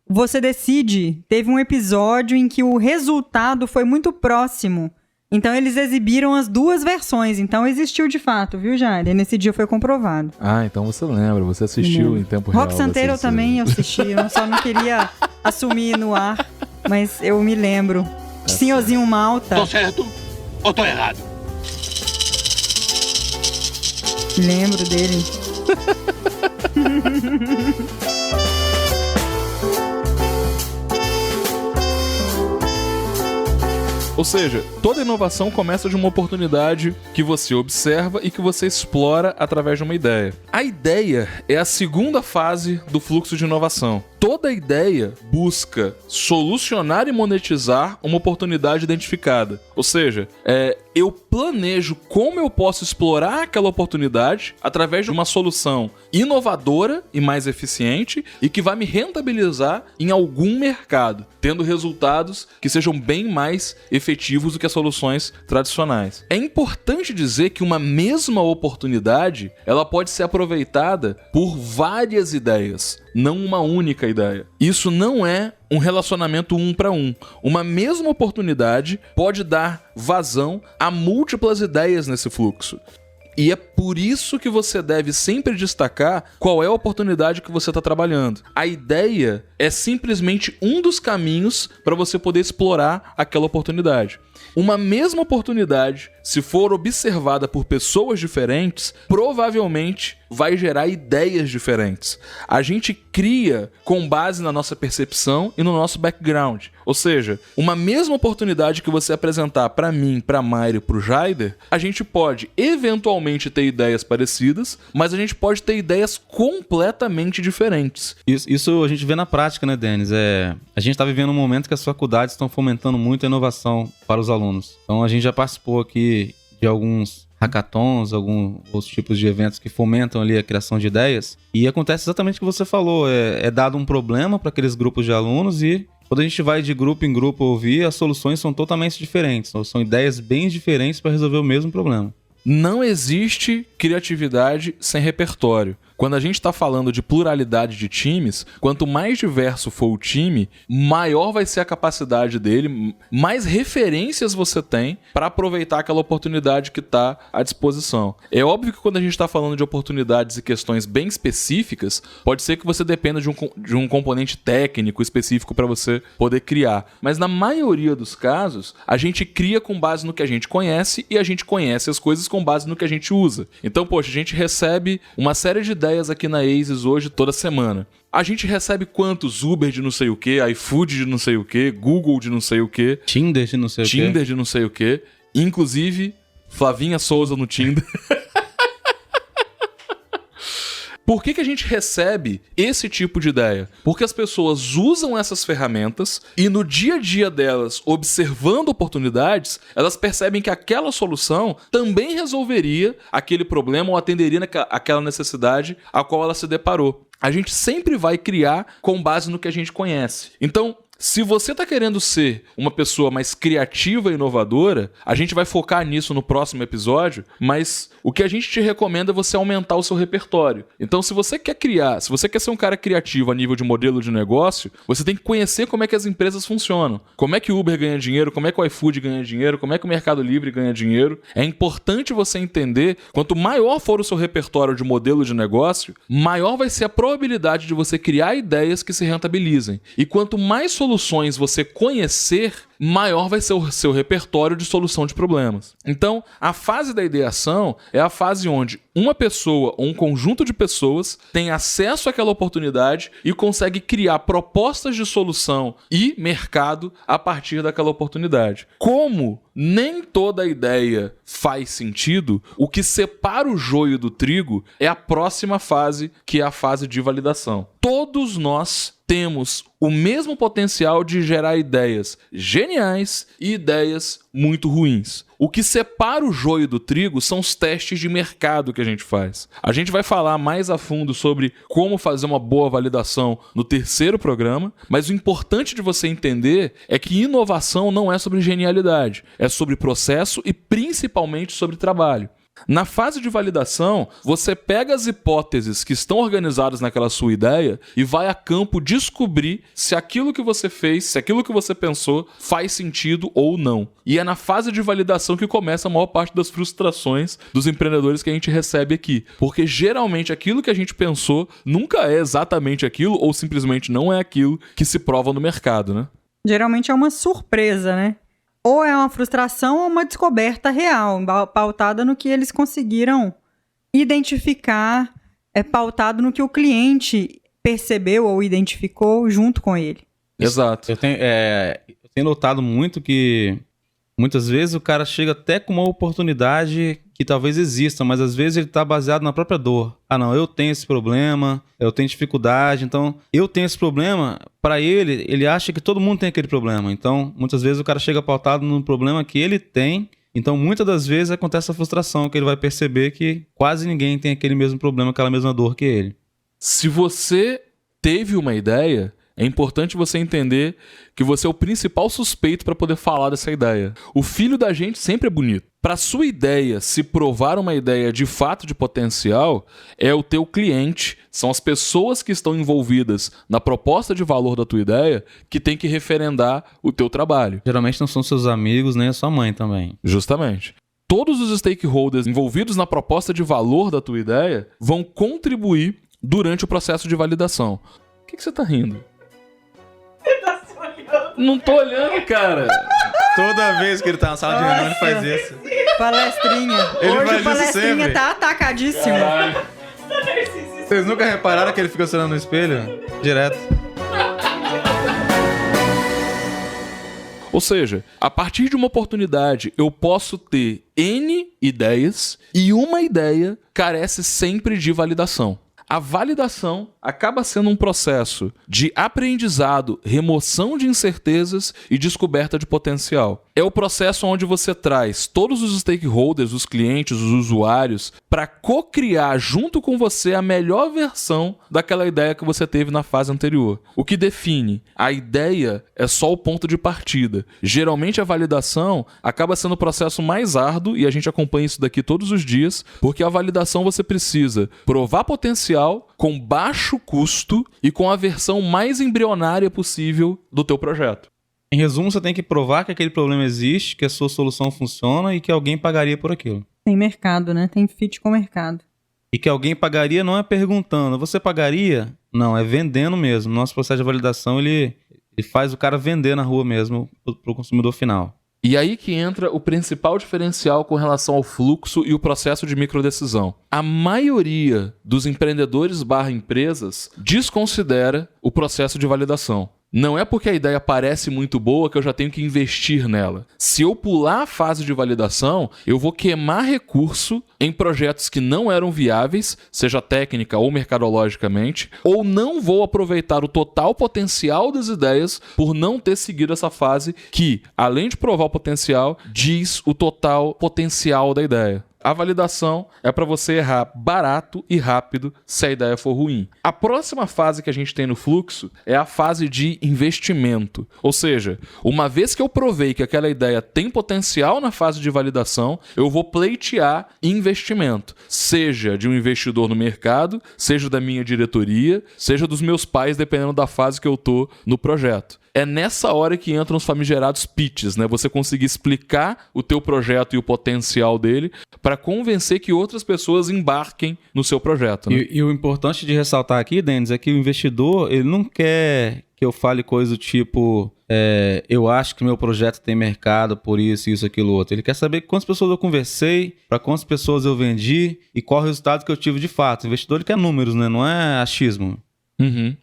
Você Decide teve um episódio em que o resultado foi muito próximo. Então eles exibiram as 2 versões. Então existiu de fato, viu, Jair? Nesse dia foi comprovado. Ah, então você lembra. Você assistiu em tempo real. Rock Santeiro eu também assisti. Eu só não queria assumir no ar. Mas eu me lembro. Senhorzinho Malta. Tô certo ou tô errado? Lembro dele. Ou seja, toda inovação começa de uma oportunidade que você observa e que você explora através de uma ideia. A ideia é a segunda fase do fluxo de inovação. Toda ideia busca solucionar e monetizar uma oportunidade identificada. Ou seja, eu planejo como eu posso explorar aquela oportunidade através de uma solução inovadora e mais eficiente e que vai me rentabilizar em algum mercado, tendo resultados que sejam bem mais efetivos do que as soluções tradicionais. É importante dizer que uma mesma oportunidade, ela pode ser aproveitada por várias ideias, não uma única ideia. Isso não é um relacionamento 1 para 1. Uma mesma oportunidade pode dar vazão a múltiplas ideias nesse fluxo. E é por isso que você deve sempre destacar qual é a oportunidade que você está trabalhando. A ideia é simplesmente um dos caminhos para você poder explorar aquela oportunidade. Uma mesma oportunidade, se for observada por pessoas diferentes, provavelmente vai gerar ideias diferentes. A gente cria com base na nossa percepção e no nosso background. Ou seja, uma mesma oportunidade que você apresentar para mim, para Mário e para o Jaider, a gente pode eventualmente ter ideias parecidas, mas a gente pode ter ideias completamente diferentes. Isso a gente vê na prática, né, Denis? A gente está vivendo um momento que as faculdades estão fomentando muito a inovação para os alunos. Então a gente já participou aqui de alguns hackathons, alguns outros tipos de eventos que fomentam ali a criação de ideias. E acontece exatamente o que você falou. É dado um problema para aqueles grupos de alunos e quando a gente vai de grupo em grupo ouvir, as soluções são totalmente diferentes. São ideias bem diferentes para resolver o mesmo problema. Não existe criatividade sem repertório. Quando a gente está falando de pluralidade de times, quanto mais diverso for o time, maior vai ser a capacidade dele, mais referências você tem para aproveitar aquela oportunidade que está à disposição. É óbvio que quando a gente está falando de oportunidades e questões bem específicas, pode ser que você dependa de um componente técnico específico para você poder criar. Mas na maioria dos casos, a gente cria com base no que a gente conhece e a gente conhece as coisas com base no que a gente usa. Então, poxa, a gente recebe uma série de ideias aqui na Aces hoje toda semana. A gente recebe quantos? Uber de não sei o que, iFood de não sei o que, Google de não sei o que, Tinder de não sei o que. Tinder de não sei o que. Inclusive, Flavinha Souza no Tinder. Por que a gente recebe esse tipo de ideia? Porque as pessoas usam essas ferramentas e no dia a dia delas, observando oportunidades, elas percebem que aquela solução também resolveria aquele problema ou atenderia aquela necessidade a qual ela se deparou. A gente sempre vai criar com base no que a gente conhece. Então, se você está querendo ser uma pessoa mais criativa e inovadora, a gente vai focar nisso no próximo episódio, mas o que a gente te recomenda é você aumentar o seu repertório. Então, se você quer ser um cara criativo a nível de modelo de negócio, você tem que conhecer como é que as empresas funcionam. Como é que o Uber ganha dinheiro, como é que o iFood ganha dinheiro, como é que o Mercado Livre ganha dinheiro. É importante você entender, quanto maior for o seu repertório de modelo de negócio, maior vai ser a probabilidade de você criar ideias que se rentabilizem. E quanto mais soluções você conhecer, maior vai ser o seu repertório de solução de problemas. Então, a fase da ideação é a fase onde uma pessoa ou um conjunto de pessoas tem acesso àquela oportunidade e consegue criar propostas de solução e mercado a partir daquela oportunidade. Como nem toda ideia faz sentido, o que separa o joio do trigo é a próxima fase, que é a fase de validação. Todos nós temos o mesmo potencial de gerar ideias geniais e ideias muito ruins. O que separa o joio do trigo são os testes de mercado que a gente faz. A gente vai falar mais a fundo sobre como fazer uma boa validação no terceiro programa, mas o importante de você entender é que inovação não é sobre genialidade, é sobre processo e principalmente sobre trabalho. Na fase de validação, você pega as hipóteses que estão organizadas naquela sua ideia e vai a campo descobrir se aquilo que você fez, se aquilo que você pensou faz sentido ou não. E é na fase de validação que começa a maior parte das frustrações dos empreendedores que a gente recebe aqui. Porque geralmente aquilo que a gente pensou nunca é exatamente aquilo ou simplesmente não é aquilo que se prova no mercado, né? Geralmente é uma surpresa, né? Ou é uma frustração ou uma descoberta real, pautada no que eles conseguiram identificar, pautado no que o cliente percebeu ou identificou junto com ele. Exato. Eu tenho notado muito que Muitas vezes o cara chega até com uma oportunidade que talvez exista, mas às vezes ele está baseado na própria dor. Ah, não, eu tenho esse problema, eu tenho dificuldade, então eu tenho esse problema. Para ele acha que todo mundo tem aquele problema. Então, muitas vezes o cara chega pautado no problema que ele tem. Então, muitas das vezes acontece a frustração, que ele vai perceber que quase ninguém tem aquele mesmo problema, aquela mesma dor que ele. Se você teve uma ideia, é importante você entender que você é o principal suspeito para poder falar dessa ideia. O filho da gente sempre é bonito. Para sua ideia se provar uma ideia de fato de potencial, é o teu cliente, são as pessoas que estão envolvidas na proposta de valor da tua ideia que tem que referendar o teu trabalho. Geralmente não são seus amigos nem a sua mãe também. Justamente. Todos os stakeholders envolvidos na proposta de valor da tua ideia vão contribuir durante o processo de validação. O que você tá rindo? Não tô olhando, cara. Toda vez que ele tá na sala de reunião, ele faz isso. Palestrinha. Ele Hoje faz o palestrinha isso sempre. tá atacadíssimo. Vocês nunca repararam que ele fica olhando no espelho? Direto. Ou seja, a partir de uma oportunidade, eu posso ter N ideias e uma ideia carece sempre de validação. A validação acaba sendo um processo de aprendizado, remoção de incertezas e descoberta de potencial. É o processo onde você traz todos os stakeholders, os clientes, os usuários, para co-criar junto com você a melhor versão daquela ideia que você teve na fase anterior. O que define a ideia é só o ponto de partida. Geralmente a validação acaba sendo o processo mais árduo e a gente acompanha isso daqui todos os dias, porque a validação você precisa provar potencial com baixo custo e com a versão mais embrionária possível do teu projeto. Em resumo, você tem que provar que aquele problema existe, que a sua solução funciona e que alguém pagaria por aquilo. Tem mercado, né? Tem fit com o mercado. E que alguém pagaria não é perguntando, você pagaria? Não, é vendendo mesmo. Nosso processo de validação, ele faz o cara vender na rua mesmo para o consumidor final. E aí que entra o principal diferencial com relação ao fluxo e o processo de microdecisão. A maioria dos empreendedores / empresas desconsidera o processo de validação. Não é porque a ideia parece muito boa que eu já tenho que investir nela. Se eu pular a fase de validação, eu vou queimar recurso em projetos que não eram viáveis, seja técnica ou mercadologicamente, ou não vou aproveitar o total potencial das ideias por não ter seguido essa fase que, além de provar o potencial, diz o total potencial da ideia. A validação é para você errar barato e rápido se a ideia for ruim. A próxima fase que a gente tem no fluxo é a fase de investimento. Ou seja, uma vez que eu provei que aquela ideia tem potencial na fase de validação, eu vou pleitear investimento. Seja de um investidor no mercado, seja da minha diretoria, seja dos meus pais, dependendo da fase que eu tô no projeto. É nessa hora que entram os famigerados pitches, né? Você conseguir explicar o teu projeto e o potencial dele para convencer que outras pessoas embarquem no seu projeto. Né? E o importante de ressaltar aqui, Denis, é que o investidor, ele não quer que eu fale coisa do tipo, eu acho que meu projeto tem mercado por isso, aquilo, outro. Ele quer saber quantas pessoas eu conversei, para quantas pessoas eu vendi e qual o resultado que eu tive de fato. O investidor, ele quer números, né? Não é achismo.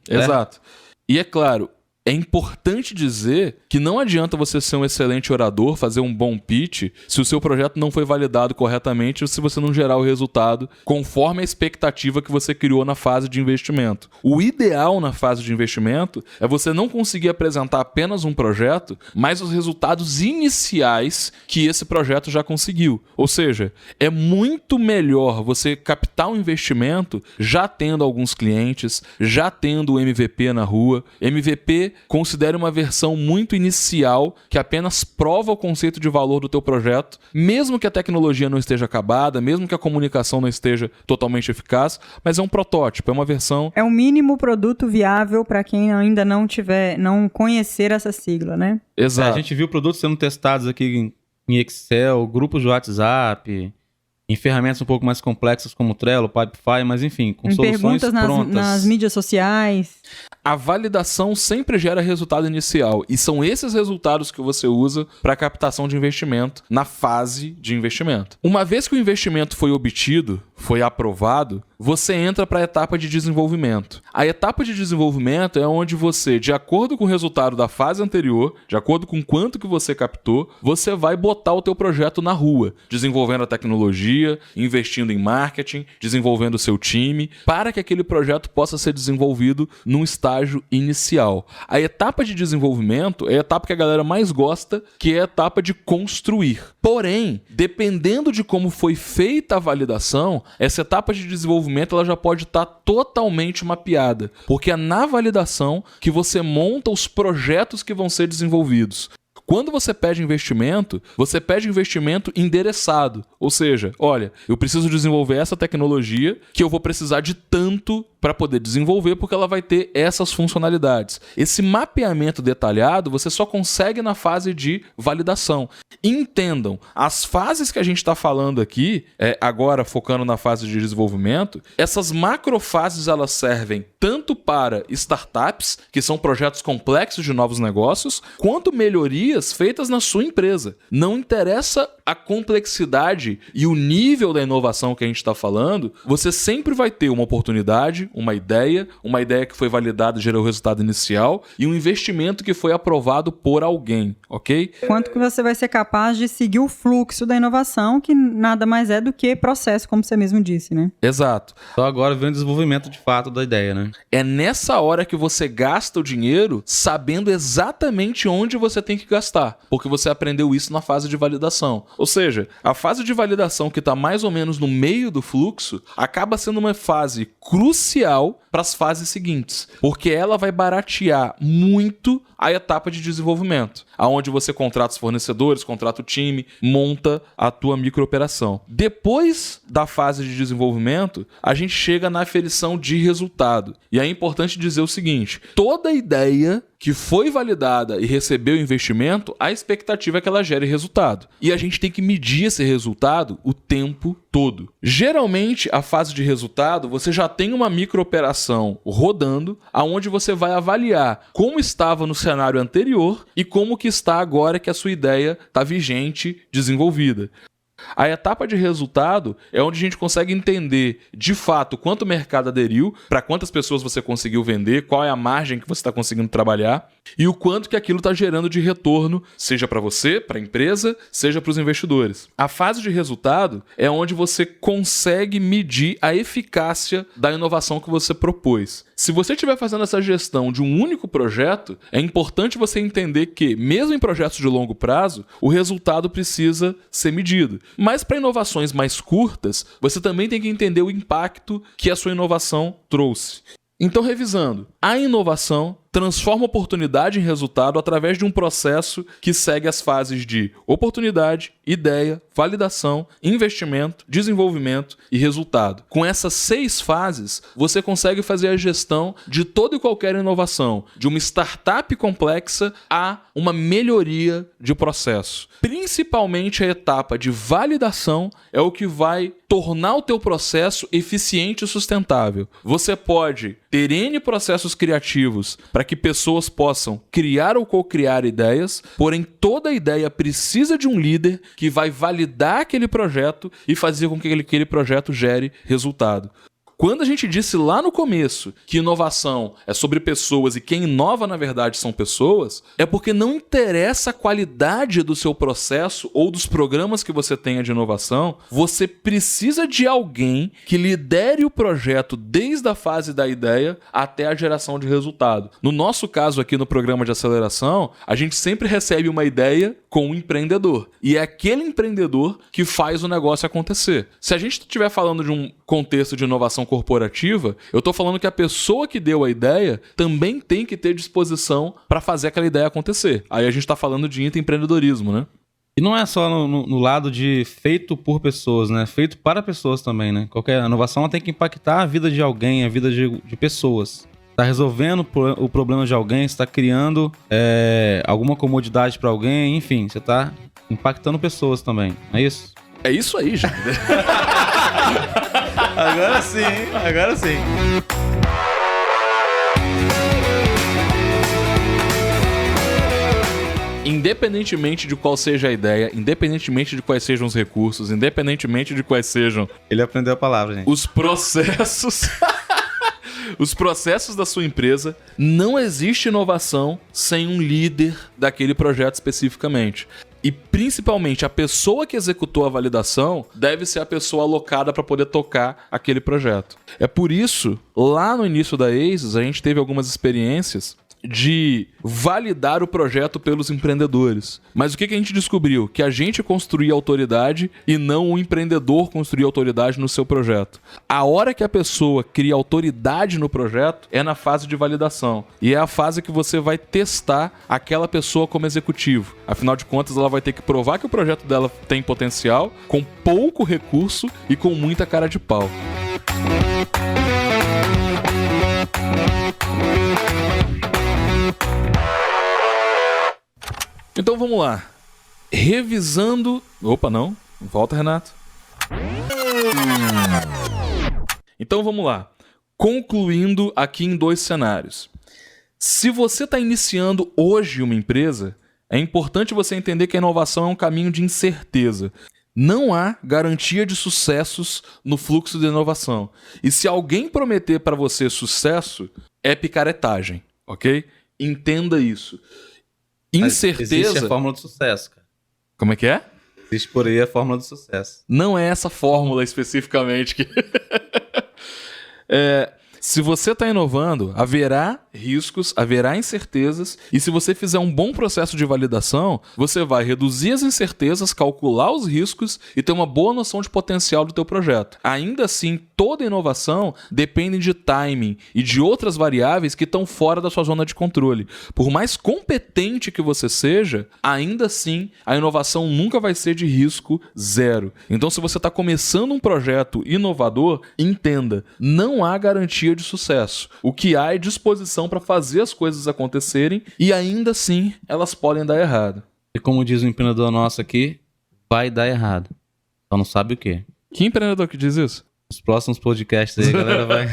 Exato. E é claro, é importante dizer que não adianta você ser um excelente orador, fazer um bom pitch, se o seu projeto não foi validado corretamente ou se você não gerar o resultado conforme a expectativa que você criou na fase de investimento. O ideal na fase de investimento é você não conseguir apresentar apenas um projeto, mas os resultados iniciais que esse projeto já conseguiu. Ou seja, é muito melhor você captar um investimento já tendo alguns clientes, já tendo o MVP na rua. MVP considere uma versão muito inicial que apenas prova o conceito de valor do teu projeto, mesmo que a tecnologia não esteja acabada, mesmo que a comunicação não esteja totalmente eficaz, mas é um protótipo, é uma versão... É o mínimo produto viável para quem ainda não conhecer essa sigla, né? Exato. A gente viu produtos sendo testados aqui em Excel, grupos de WhatsApp, em ferramentas um pouco mais complexas como Trello, Pipefy, mas enfim, com soluções prontas. Nas mídias sociais. A validação sempre gera resultado inicial e são esses resultados que você usa para captação de investimento na fase de investimento. Uma vez que o investimento foi obtido, foi aprovado, você entra para a etapa de desenvolvimento. A etapa de desenvolvimento é onde você, de acordo com o resultado da fase anterior, de acordo com quanto que você captou, você vai botar o teu projeto na rua, desenvolvendo a tecnologia, investindo em marketing, desenvolvendo o seu time, para que aquele projeto possa ser desenvolvido num estágio inicial. A etapa de desenvolvimento é a etapa que a galera mais gosta, que é a etapa de construir. Porém, dependendo de como foi feita a validação, essa etapa de desenvolvimento ela já pode estar totalmente mapeada, porque é na validação que você monta os projetos que vão ser desenvolvidos. Quando você pede investimento endereçado. Ou seja, olha, eu preciso desenvolver essa tecnologia que eu vou precisar de tanto para poder desenvolver porque ela vai ter essas funcionalidades. Esse mapeamento detalhado você só consegue na fase de validação. Entendam, as fases que a gente está falando aqui, agora focando na fase de desenvolvimento, essas macrofases elas servem tanto para startups, que são projetos complexos de novos negócios, quanto melhorias feitas na sua empresa. Não interessa a complexidade e o nível da inovação que a gente está falando, você sempre vai ter uma oportunidade, uma ideia que foi validada e gerou o resultado inicial e um investimento que foi aprovado por alguém, ok? Quanto que você vai ser capaz de seguir o fluxo da inovação, que nada mais é do que processo, como você mesmo disse, né? Exato. Então agora vem o desenvolvimento de fato da ideia, né? É nessa hora que você gasta o dinheiro sabendo exatamente onde você tem que gastar, porque você aprendeu isso na fase de validação. Ou seja, a fase de validação que está mais ou menos no meio do fluxo acaba sendo uma fase crucial para as fases seguintes, porque ela vai baratear muito a etapa de desenvolvimento, aonde você contrata os fornecedores, contrata o time, monta a tua microoperação. Depois da fase de desenvolvimento, a gente chega na aferição de resultado. E é importante dizer o seguinte, toda ideia que foi validada e recebeu investimento, a expectativa é que ela gere resultado. E a gente tem que medir esse resultado o tempo todo. Geralmente, a fase de resultado, você já tem uma microoperação rodando, aonde você vai avaliar como estava no cenário anterior e como que está agora que a sua ideia está vigente, desenvolvida. A etapa de resultado é onde a gente consegue entender de fato quanto o mercado aderiu, para quantas pessoas você conseguiu vender, qual é a margem que você está conseguindo trabalhar e o quanto que aquilo está gerando de retorno, seja para você, para a empresa, seja para os investidores. A fase de resultado é onde você consegue medir a eficácia da inovação que você propôs. Se você estiver fazendo essa gestão de um único projeto, é importante você entender que, mesmo em projetos de longo prazo, o resultado precisa ser medido. Mas para inovações mais curtas, você também tem que entender o impacto que a sua inovação trouxe. Então, revisando, a inovação transforma oportunidade em resultado através de um processo que segue as fases de oportunidade, ideia, validação, investimento, desenvolvimento e resultado. Com essas 6 fases, você consegue fazer a gestão de toda e qualquer inovação, de uma startup complexa a uma melhoria de processo. Principalmente a etapa de validação é o que vai tornar o teu processo eficiente e sustentável. Você pode ter N processos criativos para que pessoas possam criar ou co-criar ideias, porém toda ideia precisa de um líder que vai validar aquele projeto e fazer com que aquele projeto gere resultado. Quando a gente disse lá no começo que inovação é sobre pessoas e quem inova, na verdade, são pessoas, é porque não interessa a qualidade do seu processo ou dos programas que você tenha de inovação, você precisa de alguém que lidere o projeto desde a fase da ideia até a geração de resultado. No nosso caso aqui no programa de aceleração, a gente sempre recebe uma ideia com um empreendedor. E é aquele empreendedor que faz o negócio acontecer. Se a gente estiver falando de um contexto de inovação corporativa, eu estou falando que a pessoa que deu a ideia também tem que ter disposição para fazer aquela ideia acontecer. Aí a gente está falando de intraempreendedorismo, né? E não é só no lado de feito por pessoas, né? Feito para pessoas também, né? Qualquer inovação ela tem que impactar a vida de alguém, a vida de pessoas. Está resolvendo o problema de alguém, está criando alguma comodidade para alguém, enfim, você está impactando pessoas também, não é isso? É isso aí, gente. Agora sim, agora sim. Independentemente de qual seja a ideia, independentemente de quais sejam os recursos, independentemente de quais sejam Ele aprendeu a palavra, gente. os processos... Os processos da sua empresa, não existe inovação sem um líder daquele projeto especificamente. E principalmente a pessoa que executou a validação deve ser a pessoa alocada para poder tocar aquele projeto. É por isso, lá no início da ASIS, a gente teve algumas experiências de validar o projeto pelos empreendedores. Mas o que a gente descobriu? Que a gente construía autoridade e não o empreendedor construía autoridade no seu projeto. A hora que a pessoa cria autoridade no projeto é na fase de validação. E é a fase que você vai testar aquela pessoa como executivo. Afinal de contas, ela vai ter que provar que o projeto dela tem potencial, com pouco recurso e com muita cara de pau. Então vamos lá. Revisando... Opa, não. Volta, Renato. Então vamos lá. Concluindo aqui em 2 cenários. Se você está iniciando hoje uma empresa, é importante você entender que a inovação é um caminho de incerteza. Não há garantia de sucessos no fluxo de inovação. E se alguém prometer para você sucesso, é picaretagem, ok? Entenda isso. Incerteza... Existe a fórmula do sucesso, cara. Como é que é? Existe por aí a fórmula do sucesso. Não é essa fórmula especificamente que... Se você está inovando, haverá riscos, haverá incertezas, e se você fizer um bom processo de validação, você vai reduzir as incertezas, calcular os riscos e ter uma boa noção de potencial do teu projeto. Ainda assim, toda inovação depende de timing e de outras variáveis que estão fora da sua zona de controle. Por mais competente que você seja, ainda assim, a inovação nunca vai ser de risco zero. Então, se você está começando um projeto inovador, entenda, não há garantia de sucesso. O que há é disposição para fazer as coisas acontecerem e ainda assim elas podem dar errado. E como diz o empreendedor nosso aqui, vai dar errado. Só não sabe o quê. Que empreendedor que diz isso? Nos próximos podcasts aí, a galera vai...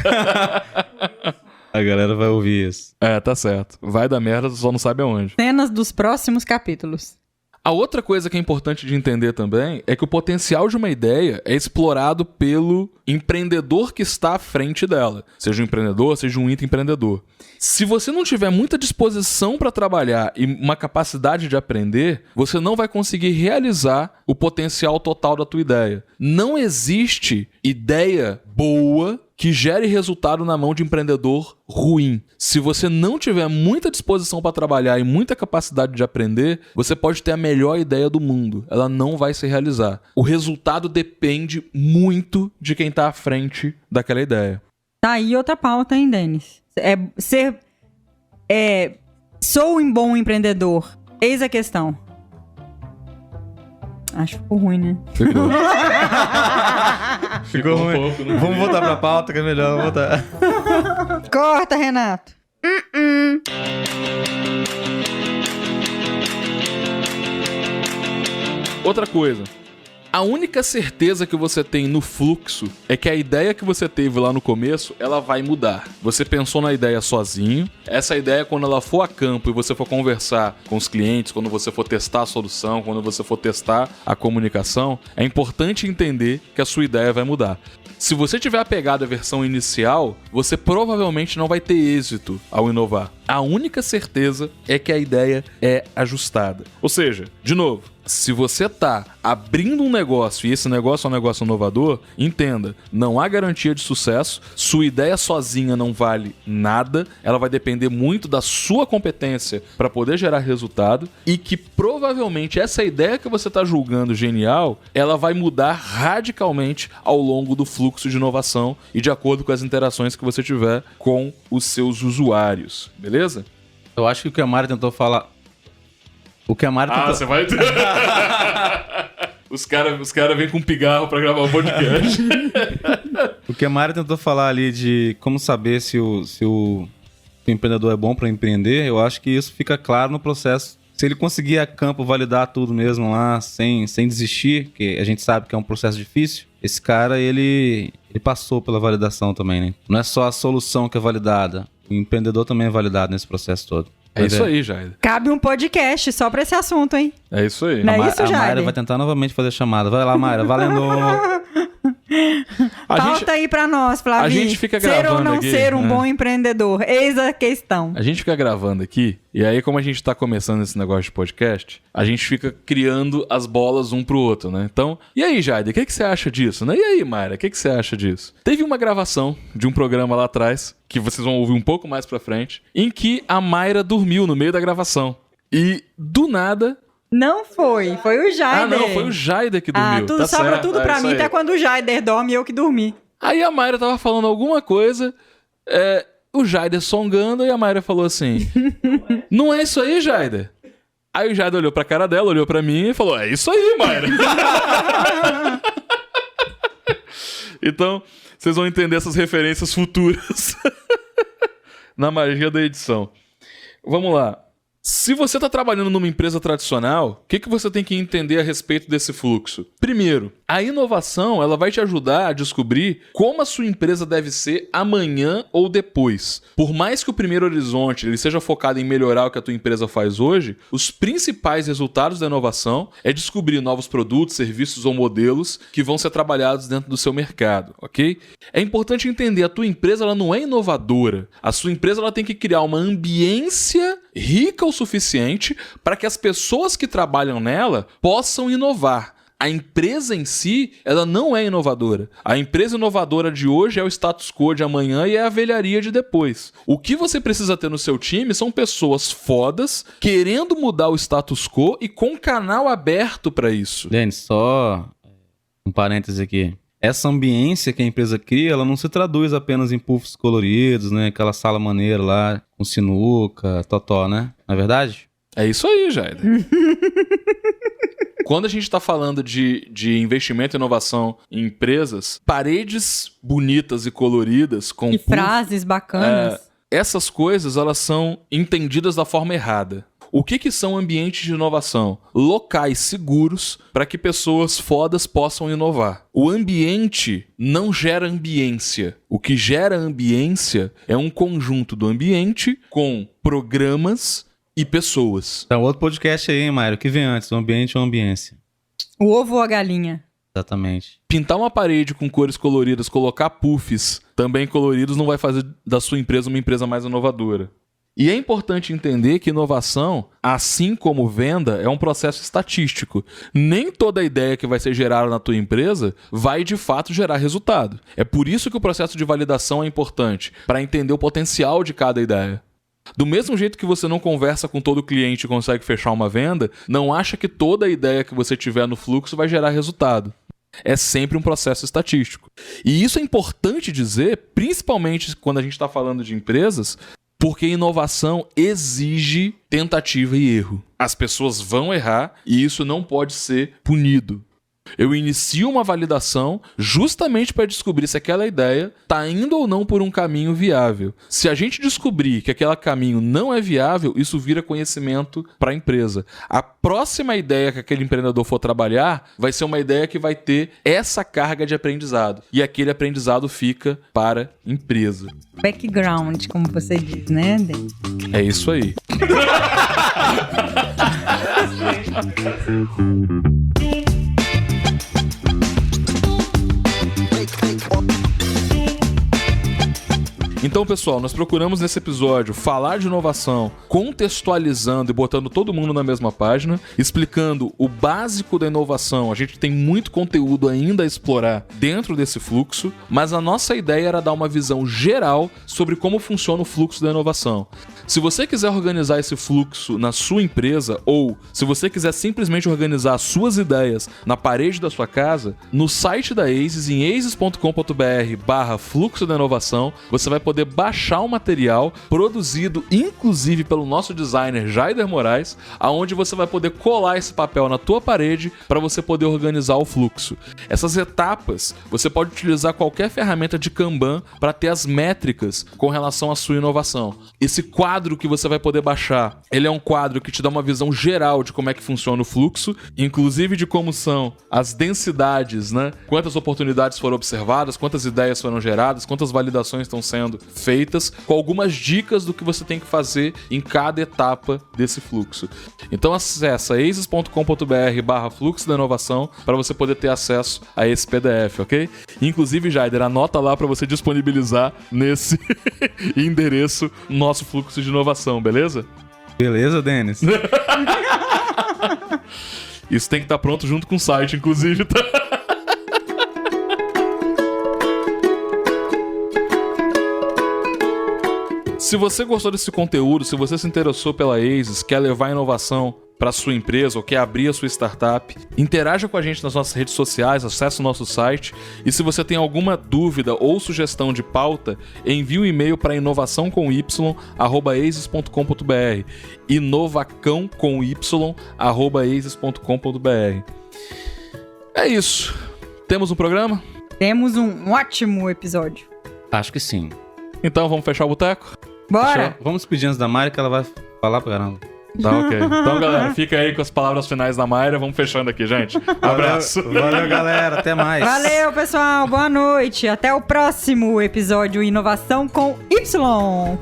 a galera vai ouvir isso. Tá certo. Vai dar merda, só não sabe aonde. Cenas dos próximos capítulos. A outra coisa que é importante de entender também é que o potencial de uma ideia é explorado pelo empreendedor que está à frente dela. Seja um empreendedor, seja um intraempreendedor. Se você não tiver muita disposição para trabalhar e uma capacidade de aprender, você não vai conseguir realizar o potencial total da tua ideia. Não existe ideia boa que gere resultado na mão de empreendedor ruim. Se você não tiver muita disposição para trabalhar e muita capacidade de aprender, você pode ter a melhor ideia do mundo. Ela não vai se realizar. O resultado depende muito de quem está à frente daquela ideia. Tá aí outra pauta, hein, Denis? Sou um bom empreendedor. Eis a questão. Acho que ficou ruim, né? Ficou ruim. Vamos voltar pra pauta que é melhor. Vamos voltar. Corta, Renato. Outra coisa. A única certeza que você tem no fluxo é que a ideia que você teve lá no começo, ela vai mudar. Você pensou na ideia sozinho. Essa ideia, quando ela for a campo e você for conversar com os clientes, quando você for testar a solução, quando você for testar a comunicação, é importante entender que a sua ideia vai mudar. Se você tiver apegado à versão inicial, você provavelmente não vai ter êxito ao inovar. A única certeza é que a ideia é ajustada. Ou seja, de novo, se você está abrindo um negócio e esse negócio é um negócio inovador, entenda, não há garantia de sucesso, sua ideia sozinha não vale nada, ela vai depender muito da sua competência para poder gerar resultado e que provavelmente essa ideia que você está julgando genial, ela vai mudar radicalmente ao longo do fluxo de inovação e de acordo com as interações que você tiver com os seus usuários, beleza? Eu acho que o que a Mari tentou falar... Você vai... Os cara vêm com pigarro pra gravar um podcast. O que a Mari tentou falar ali de como saber se o empreendedor é bom pra empreender, eu acho que isso fica claro no processo. Se ele conseguir a campo validar tudo mesmo lá, sem desistir, que a gente sabe que é um processo difícil, esse cara, ele passou pela validação também, né? Não é só a solução que é validada, o empreendedor também é validado nesse processo todo. É isso aí, Jaide. Cabe um podcast só pra esse assunto, hein? É isso aí. Não é isso, A Mayra Jaide? vai tentar novamente fazer a chamada. Vai lá, Mayra, valendo. Pauta aí pra nós, Flavinho. a gente fica ser ou gravando não aqui, ser um né? bom empreendedor. Eis a questão. A gente fica gravando aqui, e aí como a gente tá começando esse negócio de podcast, a gente fica criando as bolas um pro outro, né? Então, e aí, Jaide, o que você acha disso? Né? E aí, Mayra, o que você acha disso? Teve uma gravação de um programa lá atrás, que vocês vão ouvir um pouco mais pra frente, em que a Mayra dormiu no meio da gravação. E, do nada... Não foi o Jaider. Ah, não, foi o Jaider que dormiu. tudo Tá sobra certo, tudo pra isso mim, aí. até quando o Jaider dorme e eu que dormi. Aí a Mayra tava falando alguma coisa, o Jaider songando, e a Mayra falou assim: não é isso aí, Jaider? Aí o Jaider olhou pra cara dela, olhou pra mim e falou: é isso aí, Mayra. Então, vocês vão entender essas referências futuras na magia da edição. Vamos lá. Se você está trabalhando numa empresa tradicional, o que você tem que entender a respeito desse fluxo? Primeiro, a inovação ela vai te ajudar a descobrir como a sua empresa deve ser amanhã ou depois. Por mais que o primeiro horizonte ele seja focado em melhorar o que a tua empresa faz hoje, os principais resultados da inovação é descobrir novos produtos, serviços ou modelos que vão ser trabalhados dentro do seu mercado, ok? É importante entender, a tua empresa ela não é inovadora. A sua empresa ela tem que criar uma ambiência rica o suficiente para que as pessoas que trabalham nela possam inovar. A empresa em si, ela não é inovadora. A empresa inovadora de hoje é o status quo de amanhã e é a velharia de depois. O que você precisa ter no seu time são pessoas fodas, querendo mudar o status quo e com canal aberto para isso. Denis, só um parêntese aqui. Essa ambiência que a empresa cria, ela não se traduz apenas em puffs coloridos, né? Aquela sala maneira lá, com sinuca, totó, né? Não é verdade? É isso aí, Jair. Quando a gente está falando de investimento e inovação em empresas, paredes bonitas e coloridas com E frases bacanas. essas coisas elas são entendidas da forma errada. O que são ambientes de inovação? Locais seguros para que pessoas fodas possam inovar. O ambiente não gera ambiência. O que gera ambiência é um conjunto do ambiente com programas e pessoas. Tá outro podcast aí, hein, Mário? O que vem antes, o ambiente ou a ambiência? O ovo ou a galinha? Exatamente. Pintar uma parede com cores coloridas, colocar puffs também coloridos não vai fazer da sua empresa uma empresa mais inovadora. E é importante entender que inovação, assim como venda, é um processo estatístico. Nem toda ideia que vai ser gerada na tua empresa vai de fato gerar resultado. É por isso que o processo de validação é importante, para entender o potencial de cada ideia. Do mesmo jeito que você não conversa com todo cliente e consegue fechar uma venda, não acha que toda ideia que você tiver no fluxo vai gerar resultado. É sempre um processo estatístico. E isso é importante dizer, principalmente quando a gente está falando de empresas, porque inovação exige tentativa e erro. As pessoas vão errar e isso não pode ser punido. Eu inicio uma validação justamente para descobrir se aquela ideia está indo ou não por um caminho viável. Se a gente descobrir que aquele caminho não é viável, isso vira conhecimento para a empresa. A próxima ideia que aquele empreendedor for trabalhar vai ser uma ideia que vai ter essa carga de aprendizado. E aquele aprendizado fica para a empresa. Background, como você diz, né, Den? É isso aí. Então, pessoal, nós procuramos nesse episódio falar de inovação, contextualizando e botando todo mundo na mesma página, explicando o básico da inovação. A gente tem muito conteúdo ainda a explorar dentro desse fluxo, mas a nossa ideia era dar uma visão geral sobre como funciona o fluxo da inovação. Se você quiser organizar esse fluxo na sua empresa ou se você quiser simplesmente organizar as suas ideias na parede da sua casa, no site da ACES, em aces.com.br/fluxo da inovação, você vai poder baixar um material produzido inclusive pelo nosso designer Jaider Moraes, aonde você vai poder colar esse papel na tua parede para você poder organizar o fluxo. Essas etapas, você pode utilizar qualquer ferramenta de Kanban para ter as métricas com relação à sua inovação. Esse quadro que você vai poder baixar, ele é um quadro que te dá uma visão geral de como é que funciona o fluxo, inclusive de como são as densidades, né? Quantas oportunidades foram observadas, quantas ideias foram geradas, quantas validações estão sendo feitas com algumas dicas do que você tem que fazer em cada etapa desse fluxo. Então acessa aces.com.br/fluxo da inovação para você poder ter acesso a esse PDF, ok? Inclusive, Jaider, anota lá para você disponibilizar nesse endereço nosso fluxo de inovação, beleza? Beleza, Denis? Isso tem que estar pronto junto com o site, inclusive, tá? Se você gostou desse conteúdo, se você se interessou pela ACES, quer levar a inovação para sua empresa ou quer abrir a sua startup, interaja com a gente nas nossas redes sociais, acesse o nosso site. E se você tem alguma dúvida ou sugestão de pauta, envie um e-mail para inovação@aces.com.br, inovacão@aces.com.br. É isso. Temos um programa? Temos um ótimo episódio. Acho que sim. Então vamos fechar o boteco? Bora! Vamos pedir antes da Mari que ela vai falar pra caramba. Tá, ok. Então, galera, fica aí com as palavras finais da Mayra. Vamos fechando aqui, gente. Abraço. Valeu, galera. Até mais. Valeu, pessoal. Boa noite. Até o próximo episódio Inovação com Y.